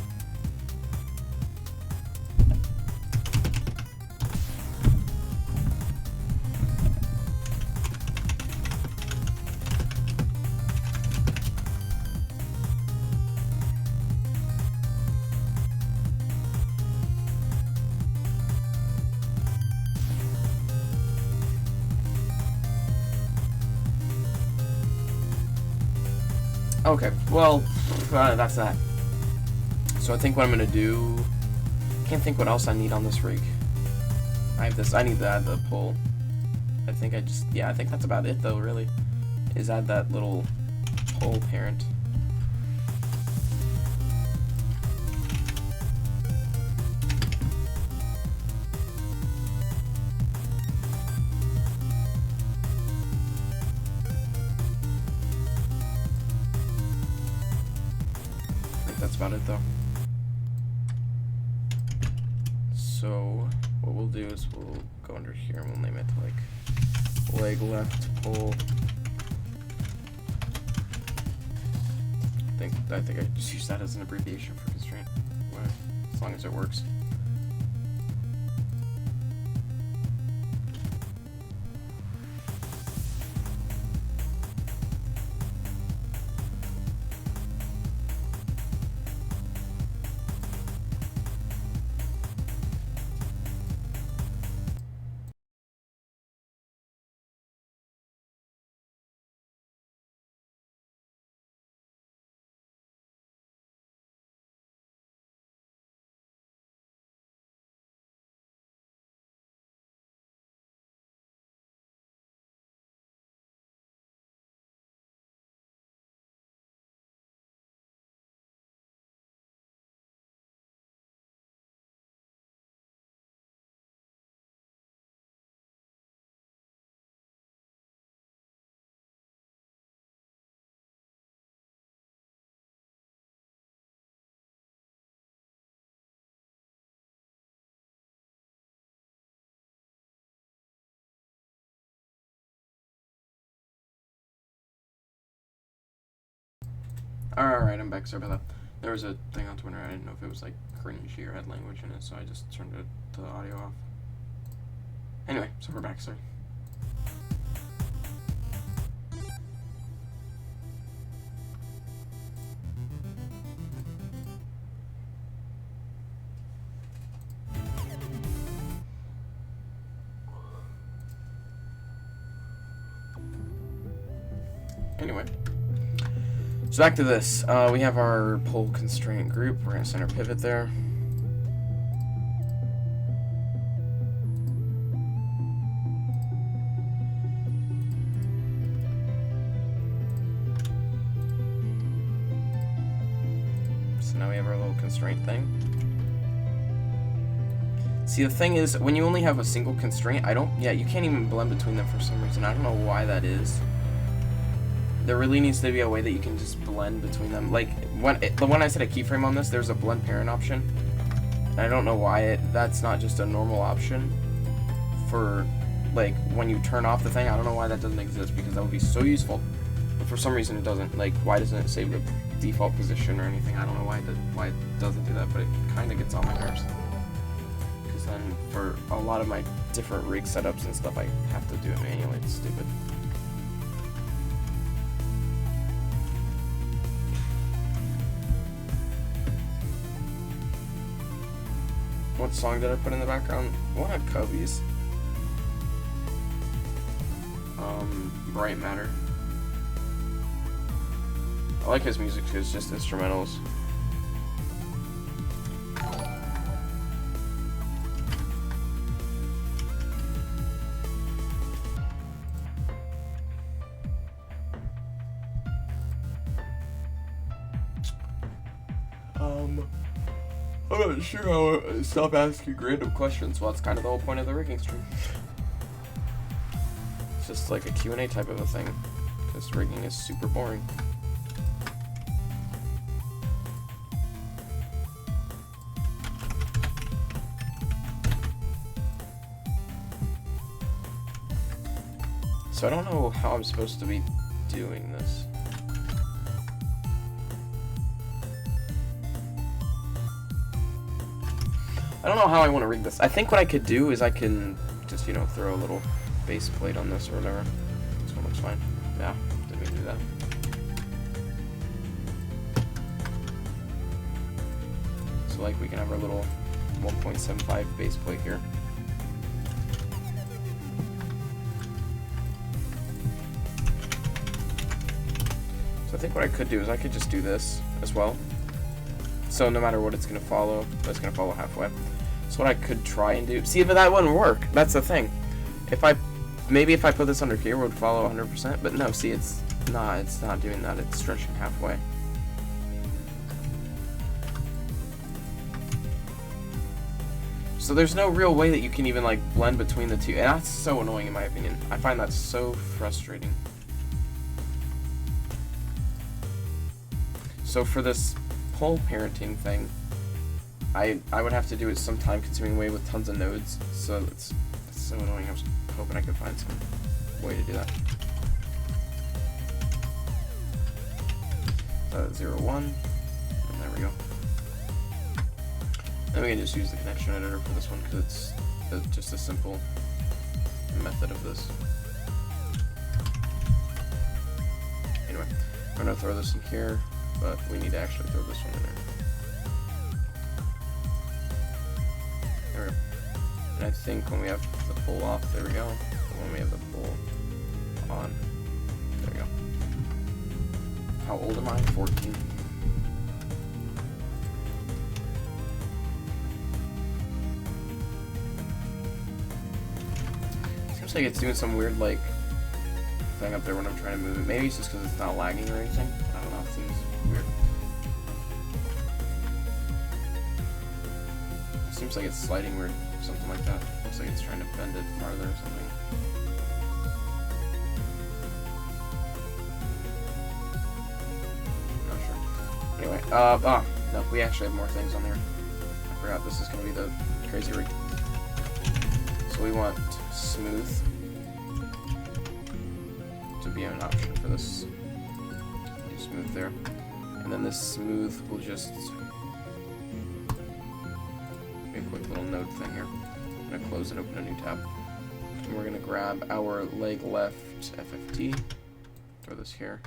Speaker 1: Okay, well, that's that. So I think what I'm gonna do, can't think what else I need on this rig. I have this, I need to add the pull. I think I think that's about it though, really. Is add that little pull parent. That's about it though. So what we'll do is we'll go under here and we'll name it like leg left pull. I think I just use that as an abbreviation for constraint, as long as it works. Alright, I'm back. Sorry about that. There was a thing on Twitter. I didn't know if it was like cringy or had language in it, so I just turned the audio off. Anyway, so we're back. Sorry. Anyway. So back to this. We have our pull constraint group. We're going to center pivot there. So now we have our little constraint thing. See, the thing is, when you only have a single constraint, you can't even blend between them for some reason. I don't know why that is. There really needs to be a way that you can just blend between them. Like, when I set a keyframe on this, there's a blend parent option. And I don't know why that's not just a normal option for, like, when you turn off the thing. I don't know why that doesn't exist, because that would be so useful. But for some reason it doesn't. Like, why doesn't it save the default position or anything? I don't know why it doesn't do that, but it kind of gets on my nerves. Because then for a lot of my different rig setups and stuff, I have to do it manually. It's stupid. What song did I put in the background? One of Cubby's. Bright Matter. I like his music too, it's just instrumentals. I'm not sure how to stop asking random questions. Well, that's kind of the whole point of the rigging stream. It's just like a Q&A type of a thing. Because rigging is super boring. So I don't know how I'm supposed to be doing this. I don't know how I want to rig this. I think what I could do is I can just, you know, throw a little base plate on this or whatever. This one looks fine. Yeah, didn't mean to do that. So like we can have our little 1.75 base plate here. So I think what I could do is I could just do this as well. So no matter what it's going to follow, it's going to follow halfway. So what I could try and do... See, but that wouldn't work. That's the thing. Maybe if I put this under here, it would follow 100%. But no, see, it's not doing that. It's stretching halfway. So there's no real way that you can even, like, blend between the two. And that's so annoying in my opinion. I find that so frustrating. So for this whole parenting thing, I would have to do it some time-consuming way with tons of nodes, so it's so annoying. I was hoping I could find some way to do that. 0, 1, and there we go. Then we can just use the connection editor for this one because it's just a simple method of this. Anyway, I'm gonna throw this in here, but we need to actually throw this one in there. There we go. And I think when we have the pull off, there we go. And when we have the pull on, there we go. How old am I? 14. Seems like it's doing some weird, like, thing up there when I'm trying to move it. Maybe it's just because it's not lagging or anything. I don't know, it seems weird. It seems like it's sliding weird, something like that. Looks like it's trying to bend it farther or something. Not sure. Anyway, no, we actually have more things on there. I forgot this is going to be the crazy rig. So we want smooth to be an option for this. Do smooth there. And then this smooth will just be a quick little node thing here. I'm going to close and open a new tab. And we're going to grab our leg left FFT. Throw this here.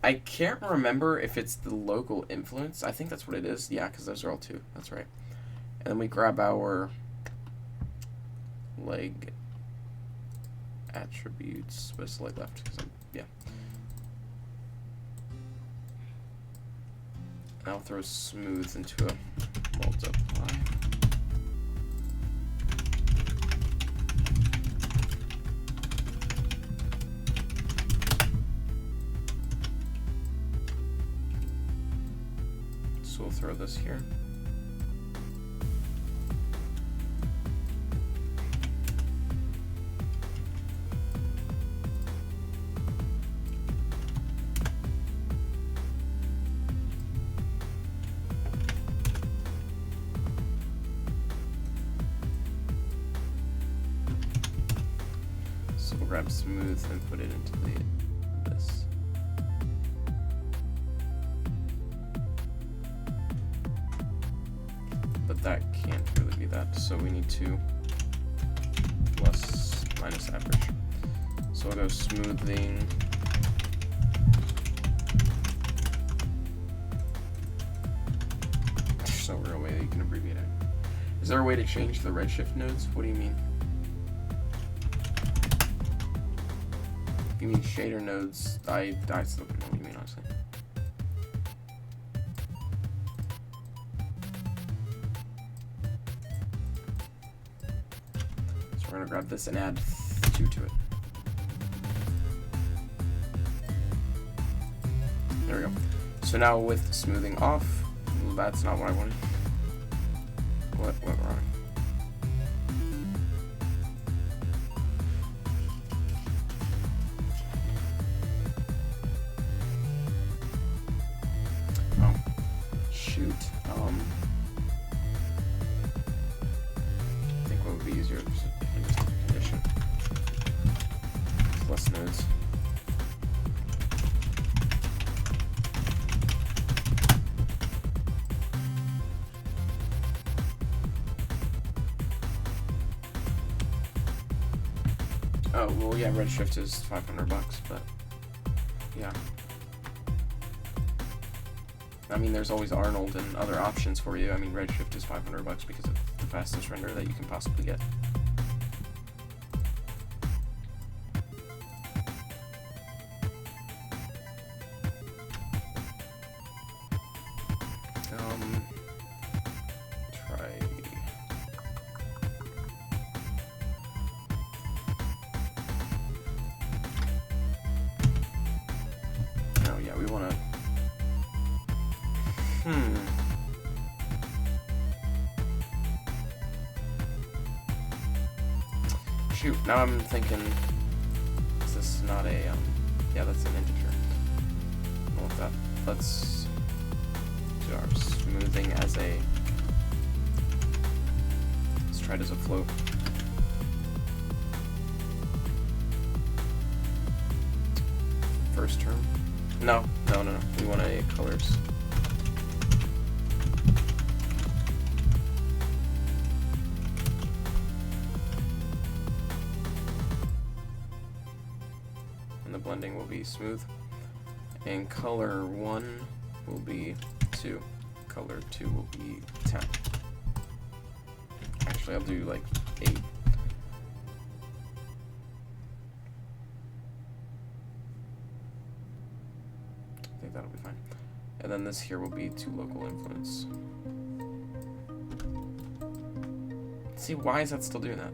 Speaker 1: I can't remember if it's the local influence. I think that's what it is. Yeah, because those are all 2. That's right. And then we grab our leg attributes, but it's leg left because yeah. And I'll throw smooth into a multiply. So we'll throw this here. So we'll grab smooth and put it into this. But that can't really be that. So we need to plus minus average. So we'll go smoothing. There's no real way that you can abbreviate it. Is there a way to change the redshift nodes? What do you mean? If you mean shader nodes, I still don't know what you mean, honestly. So we're gonna grab this and add 2 to it. There we go. So now with smoothing off, that's not what I wanted. What went wrong? Oh, shoot. I think what would be easier is just a condition. Plus nodes. Oh, well, yeah, Redshift is $500, but yeah. I mean, there's always Arnold and other options for you. I mean, Redshift is $500 because it's the fastest render that you can possibly get. We want to... Shoot, now I'm thinking, is this not a, yeah, that's an integer. I want that. Let's do our smoothing as a, let's try it as a float. First term. No. We want a colors. And the blending will be smooth. And color 1 will be 2. Color 2 will be 10. Actually, I'll do like 8. That'll be fine. And then this here will be 2 local influence. See, why is that still doing that?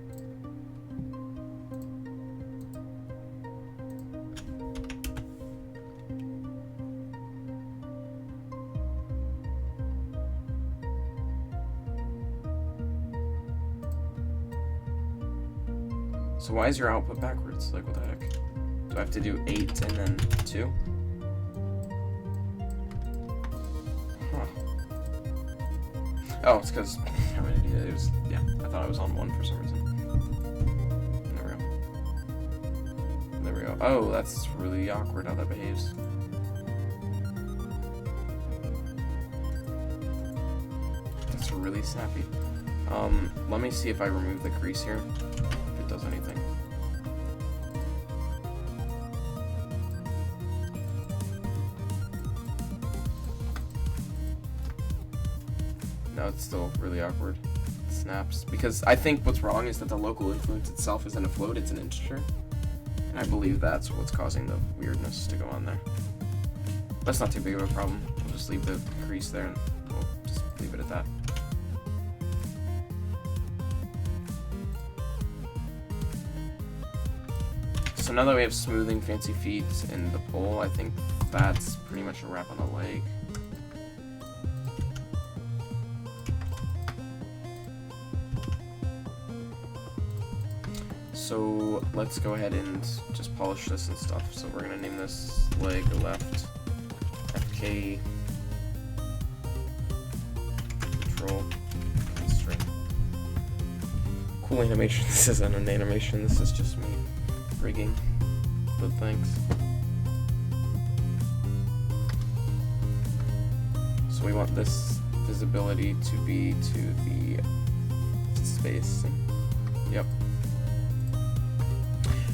Speaker 1: So why is your output backwards? Like, what the heck? Do I have to do 8 and then 2? Oh, it's because I'm an idiot. It was, yeah, I thought I was on 1 for some reason. There we go. Oh, that's really awkward how that behaves. That's really snappy. Let me see if I remove the crease here, if it does anything. No, it's still really awkward. It snaps. Because I think what's wrong is that the local influence itself isn't a float, it's an integer. And I believe that's what's causing the weirdness to go on there. That's not too big of a problem. We'll just leave the crease there and we'll just leave it at that. So now that we have smoothing, fancy feet, and the pole, I think that's pretty much a wrap on the leg. So let's go ahead and just polish this and stuff. So we're gonna name this leg left, FK, control, constraint. Cool animation. This isn't an animation, this is just me rigging, but thanks. So we want this visibility to be to the space. And, yep.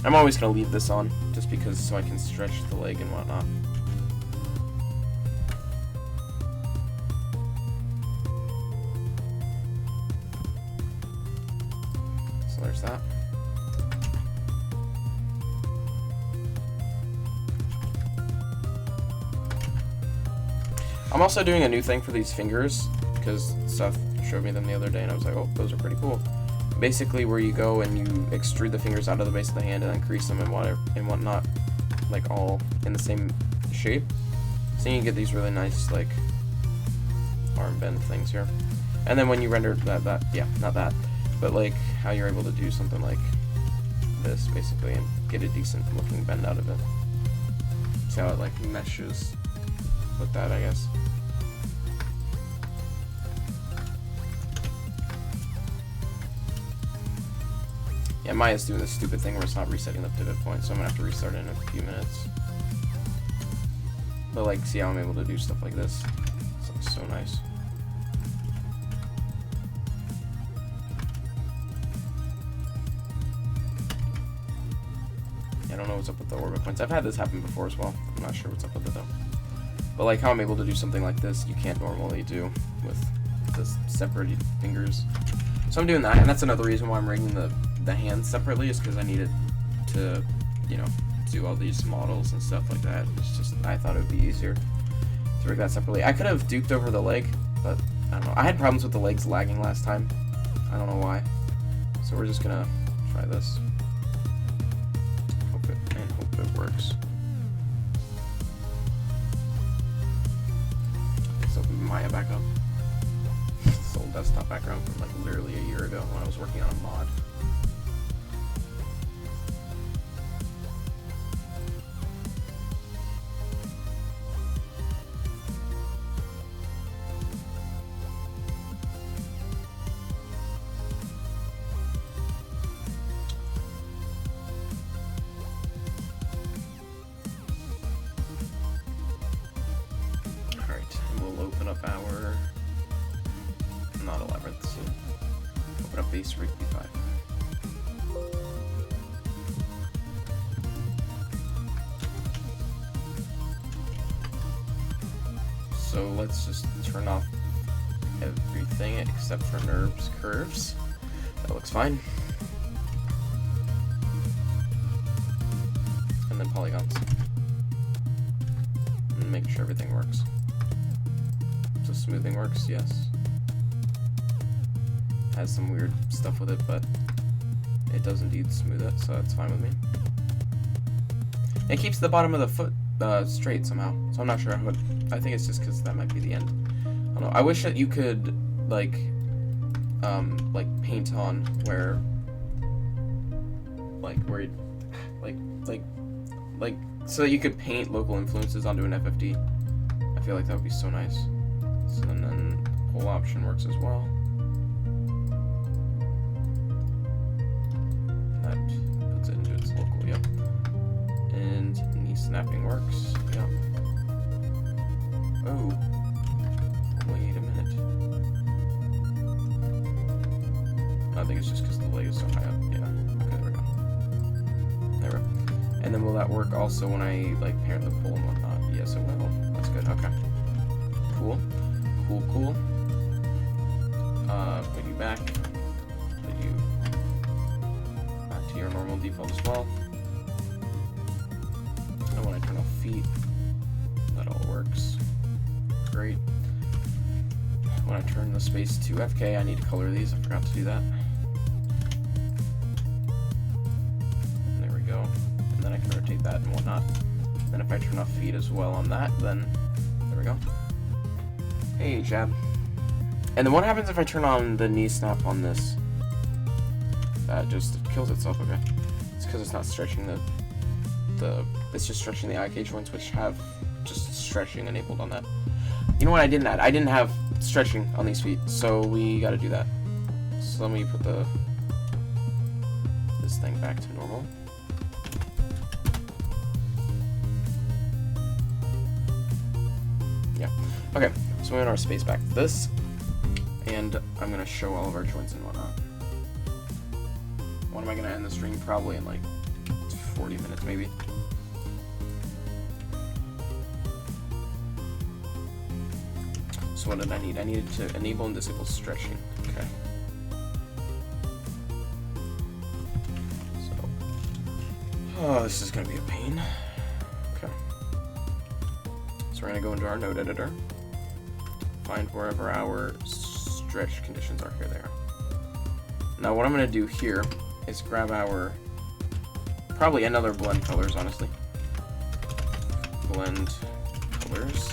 Speaker 1: I'm always gonna leave this on, just because so I can stretch the leg and whatnot. So there's that. I'm also doing a new thing for these fingers, because Seth showed me them the other day, and I was like, oh, those are pretty cool. Basically, where you go and you extrude the fingers out of the base of the hand and then crease them and whatnot, like all in the same shape. So you can get these really nice, like, arm bend things here. And then when you render yeah, not that, but like how you're able to do something like this, basically, and get a decent looking bend out of it. See how it, like, meshes with that, I guess. Yeah, Maya's doing this stupid thing where it's not resetting the pivot point, so I'm gonna have to restart it in a few minutes. But, like, see how I'm able to do stuff like this? It's so nice. I don't know what's up with the orbit points. I've had this happen before as well. I'm not sure what's up with it though. But, like, how I'm able to do something like this, you can't normally do with this separated fingers. So I'm doing that, and that's another reason why I'm rigging the hands separately, is because I needed to, you know, do all these models and stuff like that. It's just, I thought it would be easier to rig that separately. I could have duped over the leg, but I don't know. I had problems with the legs lagging last time. I don't know why. So we're just gonna try this. Hope it works. Let's open Maya back up. This old desktop background from like literally a year ago when I was working on a mod. Open up our, not 11th, so open up base rig B5. So let's just turn off everything except for NURBS curves. That looks fine. And then polygons. And make sure everything works. So smoothing works, yes. Has some weird stuff with it, but it does indeed smooth it, so that's fine with me. It keeps the bottom of the foot straight somehow, so I'm not sure how it, I think it's just because that might be the end. I don't know. I wish that you could like paint on where so that you could paint local influences onto an FFD. I feel like that would be so nice. So, and then whole option works as well. That puts it into its local, yep. And knee snapping works, yep. Oh, wait a minute. I think it's just because the leg is so high up, yeah. Okay, there we go. There we go. And then will that work also when I like parent the pole and whatnot? Yes, it will. That's good, okay. Cool. Cool. Put you back. Put you back to your normal default as well. And when I turn off feet, that all works. Great. When I turn the space to FK, I need to color these. I forgot to do that. And there we go. And then I can rotate that and whatnot. Then if I turn off feet as well on that, then there we go. Hey, jab. And then what happens if I turn on the knee snap on this? That just kills itself, okay. It's because it's not stretching it's just stretching the IK joints, which have just stretching enabled on that. You know what I didn't add? I didn't have stretching on these feet, so we gotta do that. So let me put this thing back to normal. Yeah, okay. So we want our space back to this, and I'm going to show all of our joints and whatnot. When am I gonna end the stream? Probably in like 40 minutes, maybe. So what did I need? I needed to enable and disable stretching. Okay. So, oh, this is gonna be a pain. Okay. So we're gonna go into our node editor, find wherever our stretch conditions are. Here they are. Now what I'm gonna do here is grab our, probably another blend colors, honestly. Blend colors.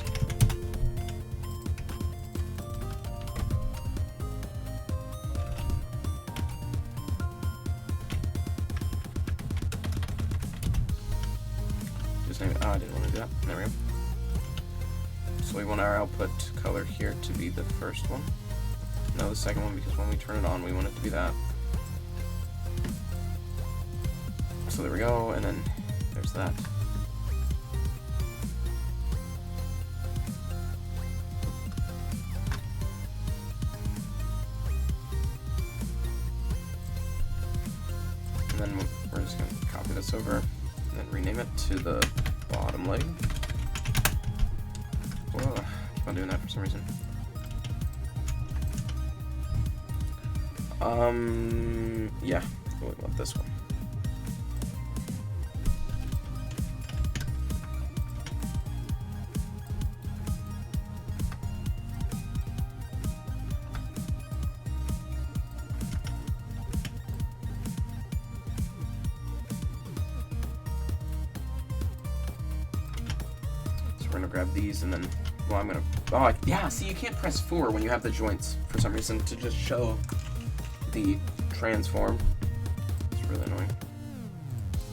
Speaker 1: Just name it. Oh, I didn't want to do that. There we go. So we want our output color here to be the first one. No, the second one, because when we turn it on, we want it to be that. So there we go, and then there's that. And then we're just going to copy this over and then rename it to the bottom leg. Whoa, I keep on doing that for some reason. Yeah, we want this one. So we're gonna grab these and then, well, I'm gonna, oh, yeah, see, you can't press 4 when you have the joints for some reason to just show the transform. It's really annoying.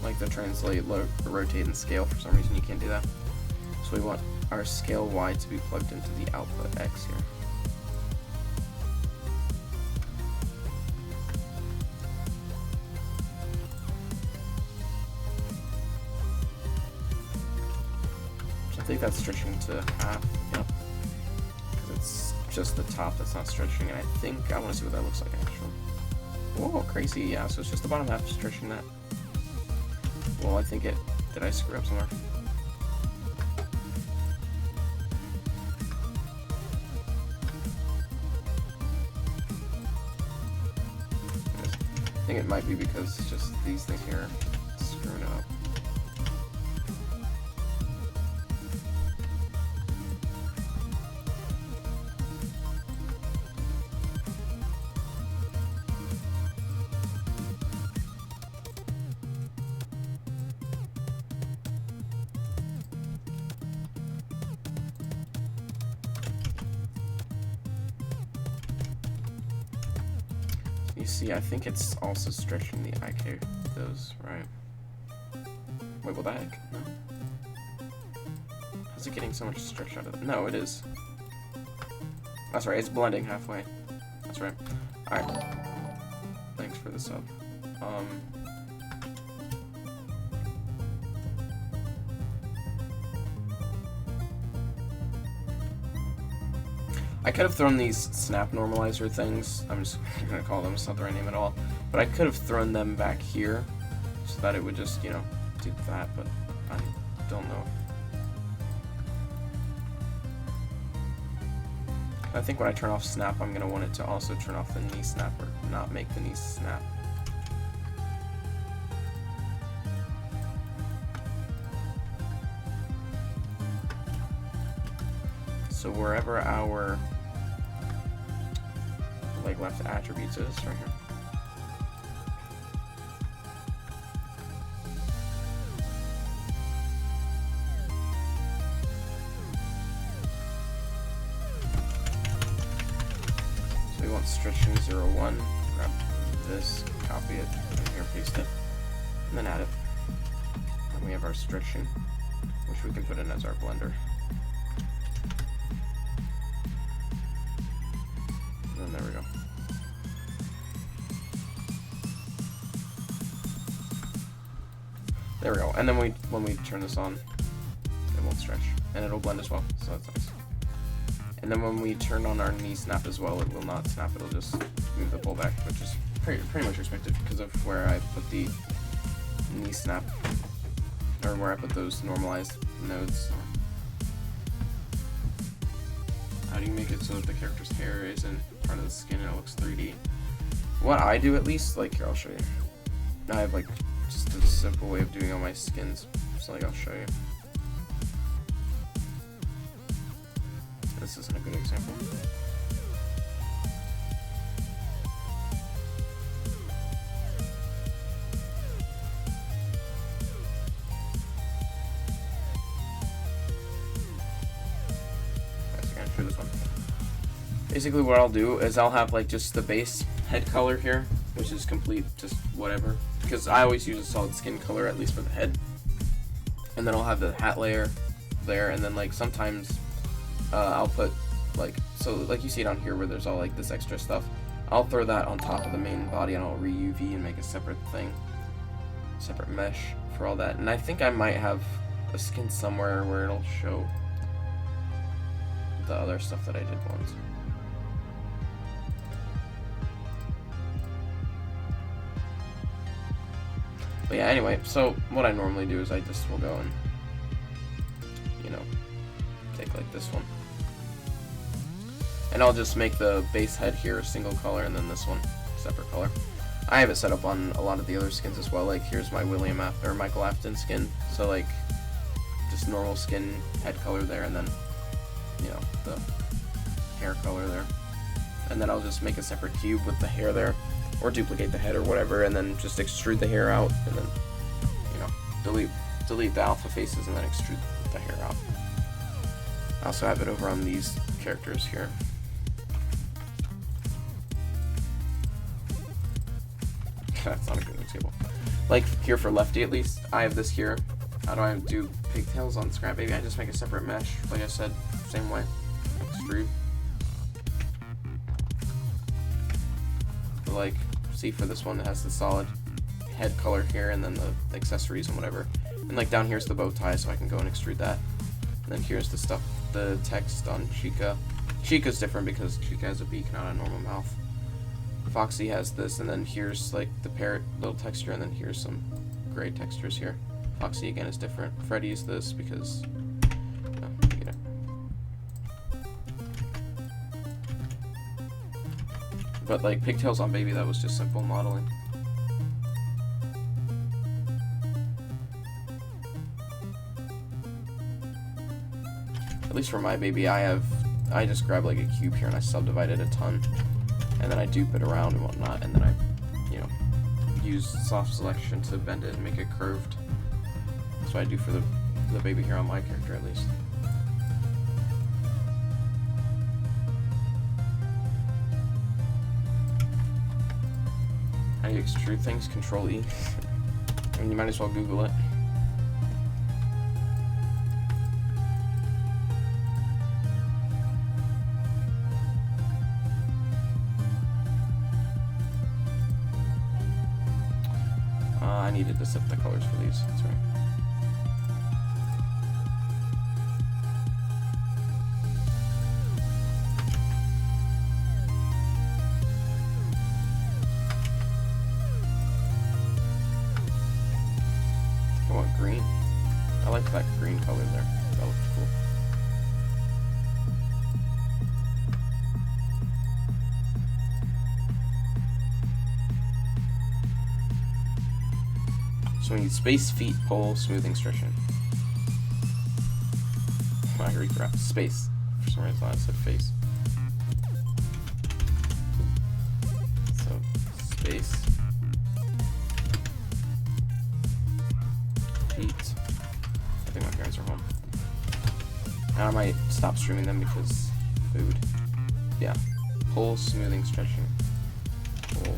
Speaker 1: Like the translate, rotate, and scale, for some reason you can't do that. So we want our scale Y to be plugged into the output X here. So I think that's stretching to half, yep. Because it's just the top that's not stretching, and I think I want to see what that looks like actually. Whoa, crazy, yeah, so it's just the bottom half stretching that. Well, I think it, did I screw up somewhere? I think it might be because it's just these things here screwing up. You see, I think it's also stretching the IK, those, right? Wait, what the heck? No. How's it getting so much stretch out of it? No, it is. That's right, it's blending halfway. That's right. Alright. Thanks for the sub. I could have thrown these snap normalizer things. I'm just gonna call them, it's not the right name at all. But I could have thrown them back here so that it would just, you know, do that, but I don't know. I think when I turn off snap, I'm gonna want it to also turn off the knee snap or not make the knee snap. So wherever our leg left attributes is, right here. So we want stretching 0, 1, grab this, copy it, and here paste it, and then add it. And we have our stretching, which we can put in as our blender. And there we go. There we go. And then when we turn this on, it won't stretch. And it'll blend as well, so that's nice. And then when we turn on our knee snap as well, it will not snap, it'll just move the pullback, which is pretty much expected because of where I put the knee snap, or where I put those normalized nodes. How do you make it so that the character's hair isn't part of the skin and it looks 3D? What I do, at least, like, here, I'll show you. I have, like, just a simple way of doing all my skins. So, like, I'll show you. This isn't a good example. This one. Basically what I'll do is I'll have like just the base head color here, which is complete, just whatever, because I always use a solid skin color, at least for the head, and then I'll have the hat layer there, and then like sometimes I'll put like, so like you see down here where there's all like this extra stuff, I'll throw that on top of the main body and I'll re-UV and make a separate thing, separate mesh for all that. And I think I might have a skin somewhere where it'll show the other stuff that I did once. But yeah, anyway, so what I normally do is I just will go and, you know, take like this one. And I'll just make the base head here a single color and then this one separate color. I have it set up on a lot of the other skins as well, like here's my Michael Afton skin, so like just normal skin head color there, and then, you know, the hair color there, and then I'll just make a separate cube with the hair there, or duplicate the head or whatever, and then just extrude the hair out, and then, you know, delete the alpha faces and then extrude the hair out. I also have it over on these characters here. That's not a good example. Like here for Lefty, at least I have this here. How do I do pigtails on Scrap Baby? I just make a separate mesh, like I said, same way. Extrude. But like, see for this one, it has the solid head color here, and then the accessories and whatever. And like down here's the bow tie, so I can go and extrude that. And then here's the stuff, the text on Chica. Chica's different because Chica has a beak, not a normal mouth. Foxy has this, and then here's like the parrot little texture, and then here's some gray textures here. Foxy again is different. Freddy's this because, you get it. But like pigtails on Baby, that was just simple modeling. At least for my Baby, I just grab like a cube here and I subdivide it a ton, and then I dupe it around and whatnot, and then I, you know, use soft selection to bend it and make it curved. That's what I do for the Baby here on my character, at least. How do you extrude things? Control E. I mean, you might as well Google it. I needed to set the colors for these, that's right. I want green. I like that green color there. That looks cool. So we need space, feet, pole, smoothing, stretching. I already forgot space. For some reason I thought I said face. So, space. Feet. I think my parents are home. And I might stop streaming them because food. Yeah. Pole, smoothing, stretching. Pole.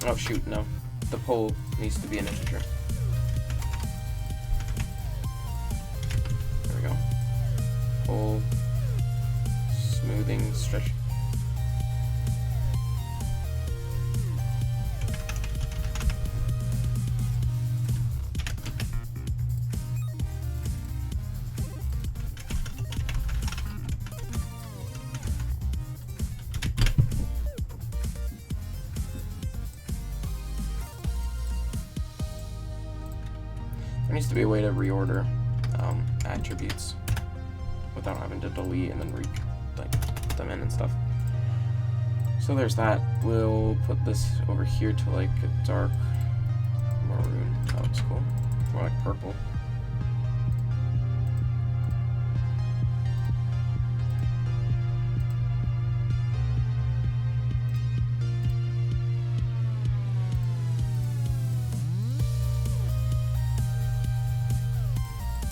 Speaker 1: Oh shoot, no. The pole needs to be an integer. There we go. Pole, smoothing, stretch. needs to be a way to reorder attributes without having to delete and then put them in and stuff. So there's that. We'll put this over here to like a dark maroon. That looks cool. More like purple.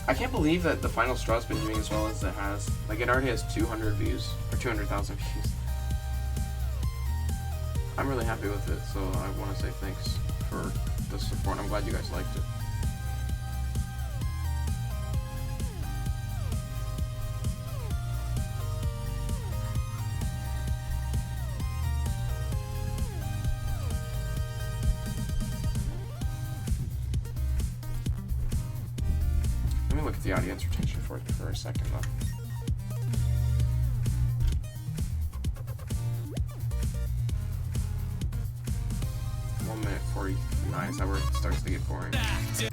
Speaker 1: I can't believe that the Final Straw's been doing as well as it has. Like, it already has 200 views, or 200,000 views. I'm really happy with it, so I want to say thanks for the support. I'm glad you guys liked it. Let me look at the audience retention for a second, though. Is that where it starts to get boring? Yeah, it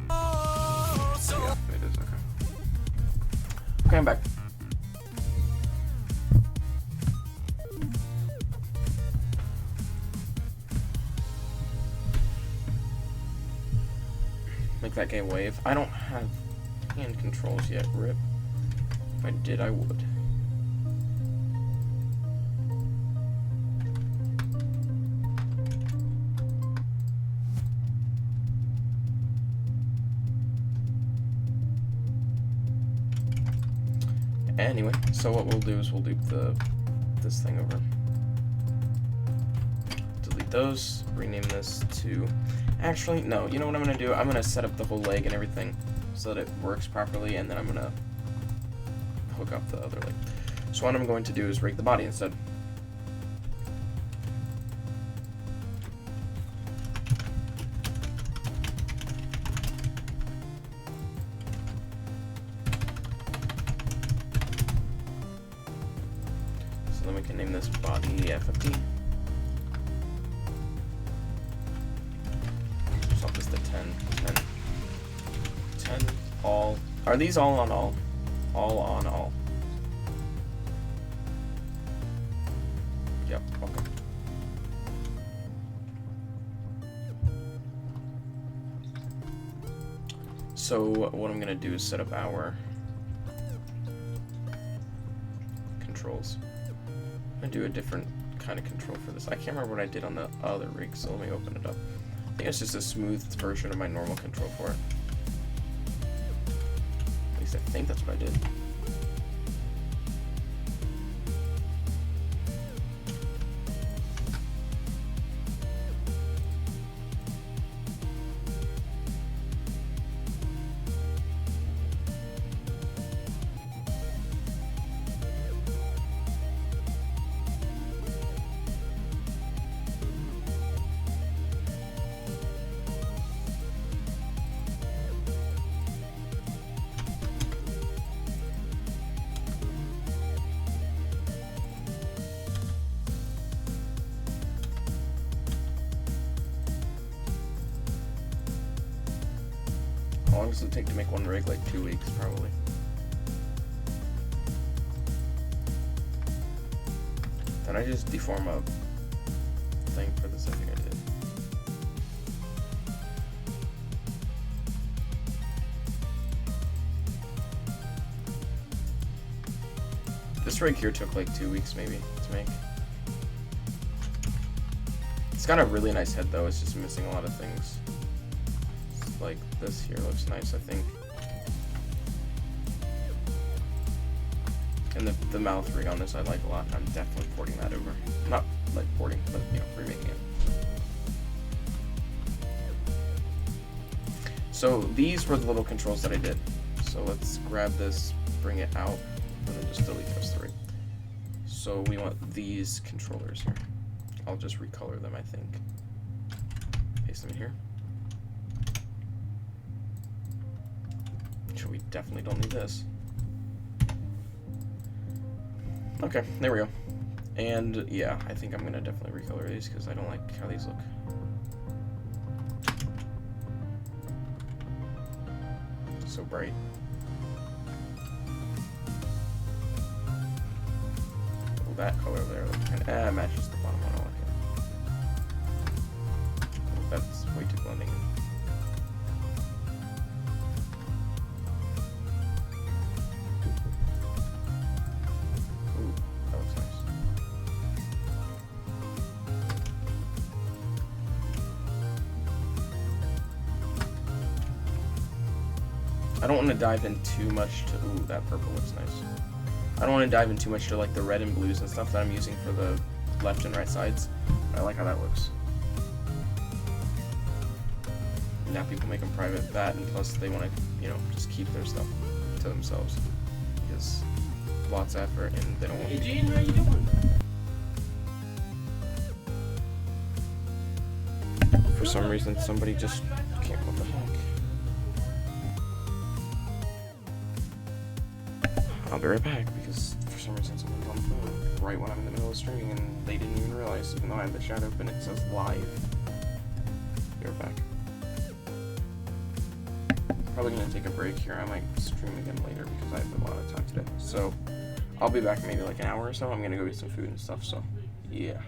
Speaker 1: is, okay. Okay, I'm back. Make that game wave. I don't have hand controls yet, rip. If I did, I would. Anyway, so what we'll do is we'll loop this thing over. Delete those, rename this to... Actually, no, you know what I'm going to do? I'm going to set up the whole leg and everything so that it works properly, and then I'm going to hook up the other leg. So what I'm going to do is rig the body instead. Then we can name this body FFT. Swap this to 10, 10, all. Are these all on all? All on all. Yep, okay. So what I'm gonna do is set up our controls. I'm gonna do a different kind of control for this. I can't remember what I did on the other rig, so let me open it up. I think it's just a smooth version of my normal control for it. At least I think that's what I did. How long does it take to make one rig? Like 2 weeks, probably. Did I just deform a thing for this? I think I did. This rig here took like 2 weeks maybe to make. It's got a really nice head though, it's just missing a lot of things. Like this here looks nice, I think. And the mouth rig on this I like a lot, and I'm definitely porting that over. Not like porting, but you know, remaking it. So these were the little controls that I did. So let's grab this, bring it out, and then just delete those three. So we want these controllers here. I'll just recolor them, I think. Paste them in here. We definitely don't need this. Okay, there we go. And yeah, I think I'm gonna definitely recolor these because I don't like how these look. so bright. Oh, that color there kind of matches the bottom one. I like it. Oh, that's way too blending. Ooh, that looks nice. I don't want to dive in too much to, ooh, that purple looks nice. I don't want to dive in too much to like the red and blues and stuff that I'm using for the left and right sides. I like how that looks. Now people make them private, that, and plus they want to, you know, just keep their stuff to themselves. Because lots of effort and they don't want to.
Speaker 4: Hey Gene, how you doing?
Speaker 1: For some reason, somebody just can't, what the heck? I'll be right back, because for some reason someone's on the phone right when I'm in the middle of streaming and they didn't even realize, even though I have the chat open, it says live. Be right back. Probably gonna take a break here. I might stream again later because I have a lot of time today. So I'll be back in maybe like an hour or so. I'm gonna go get some food and stuff, so yeah.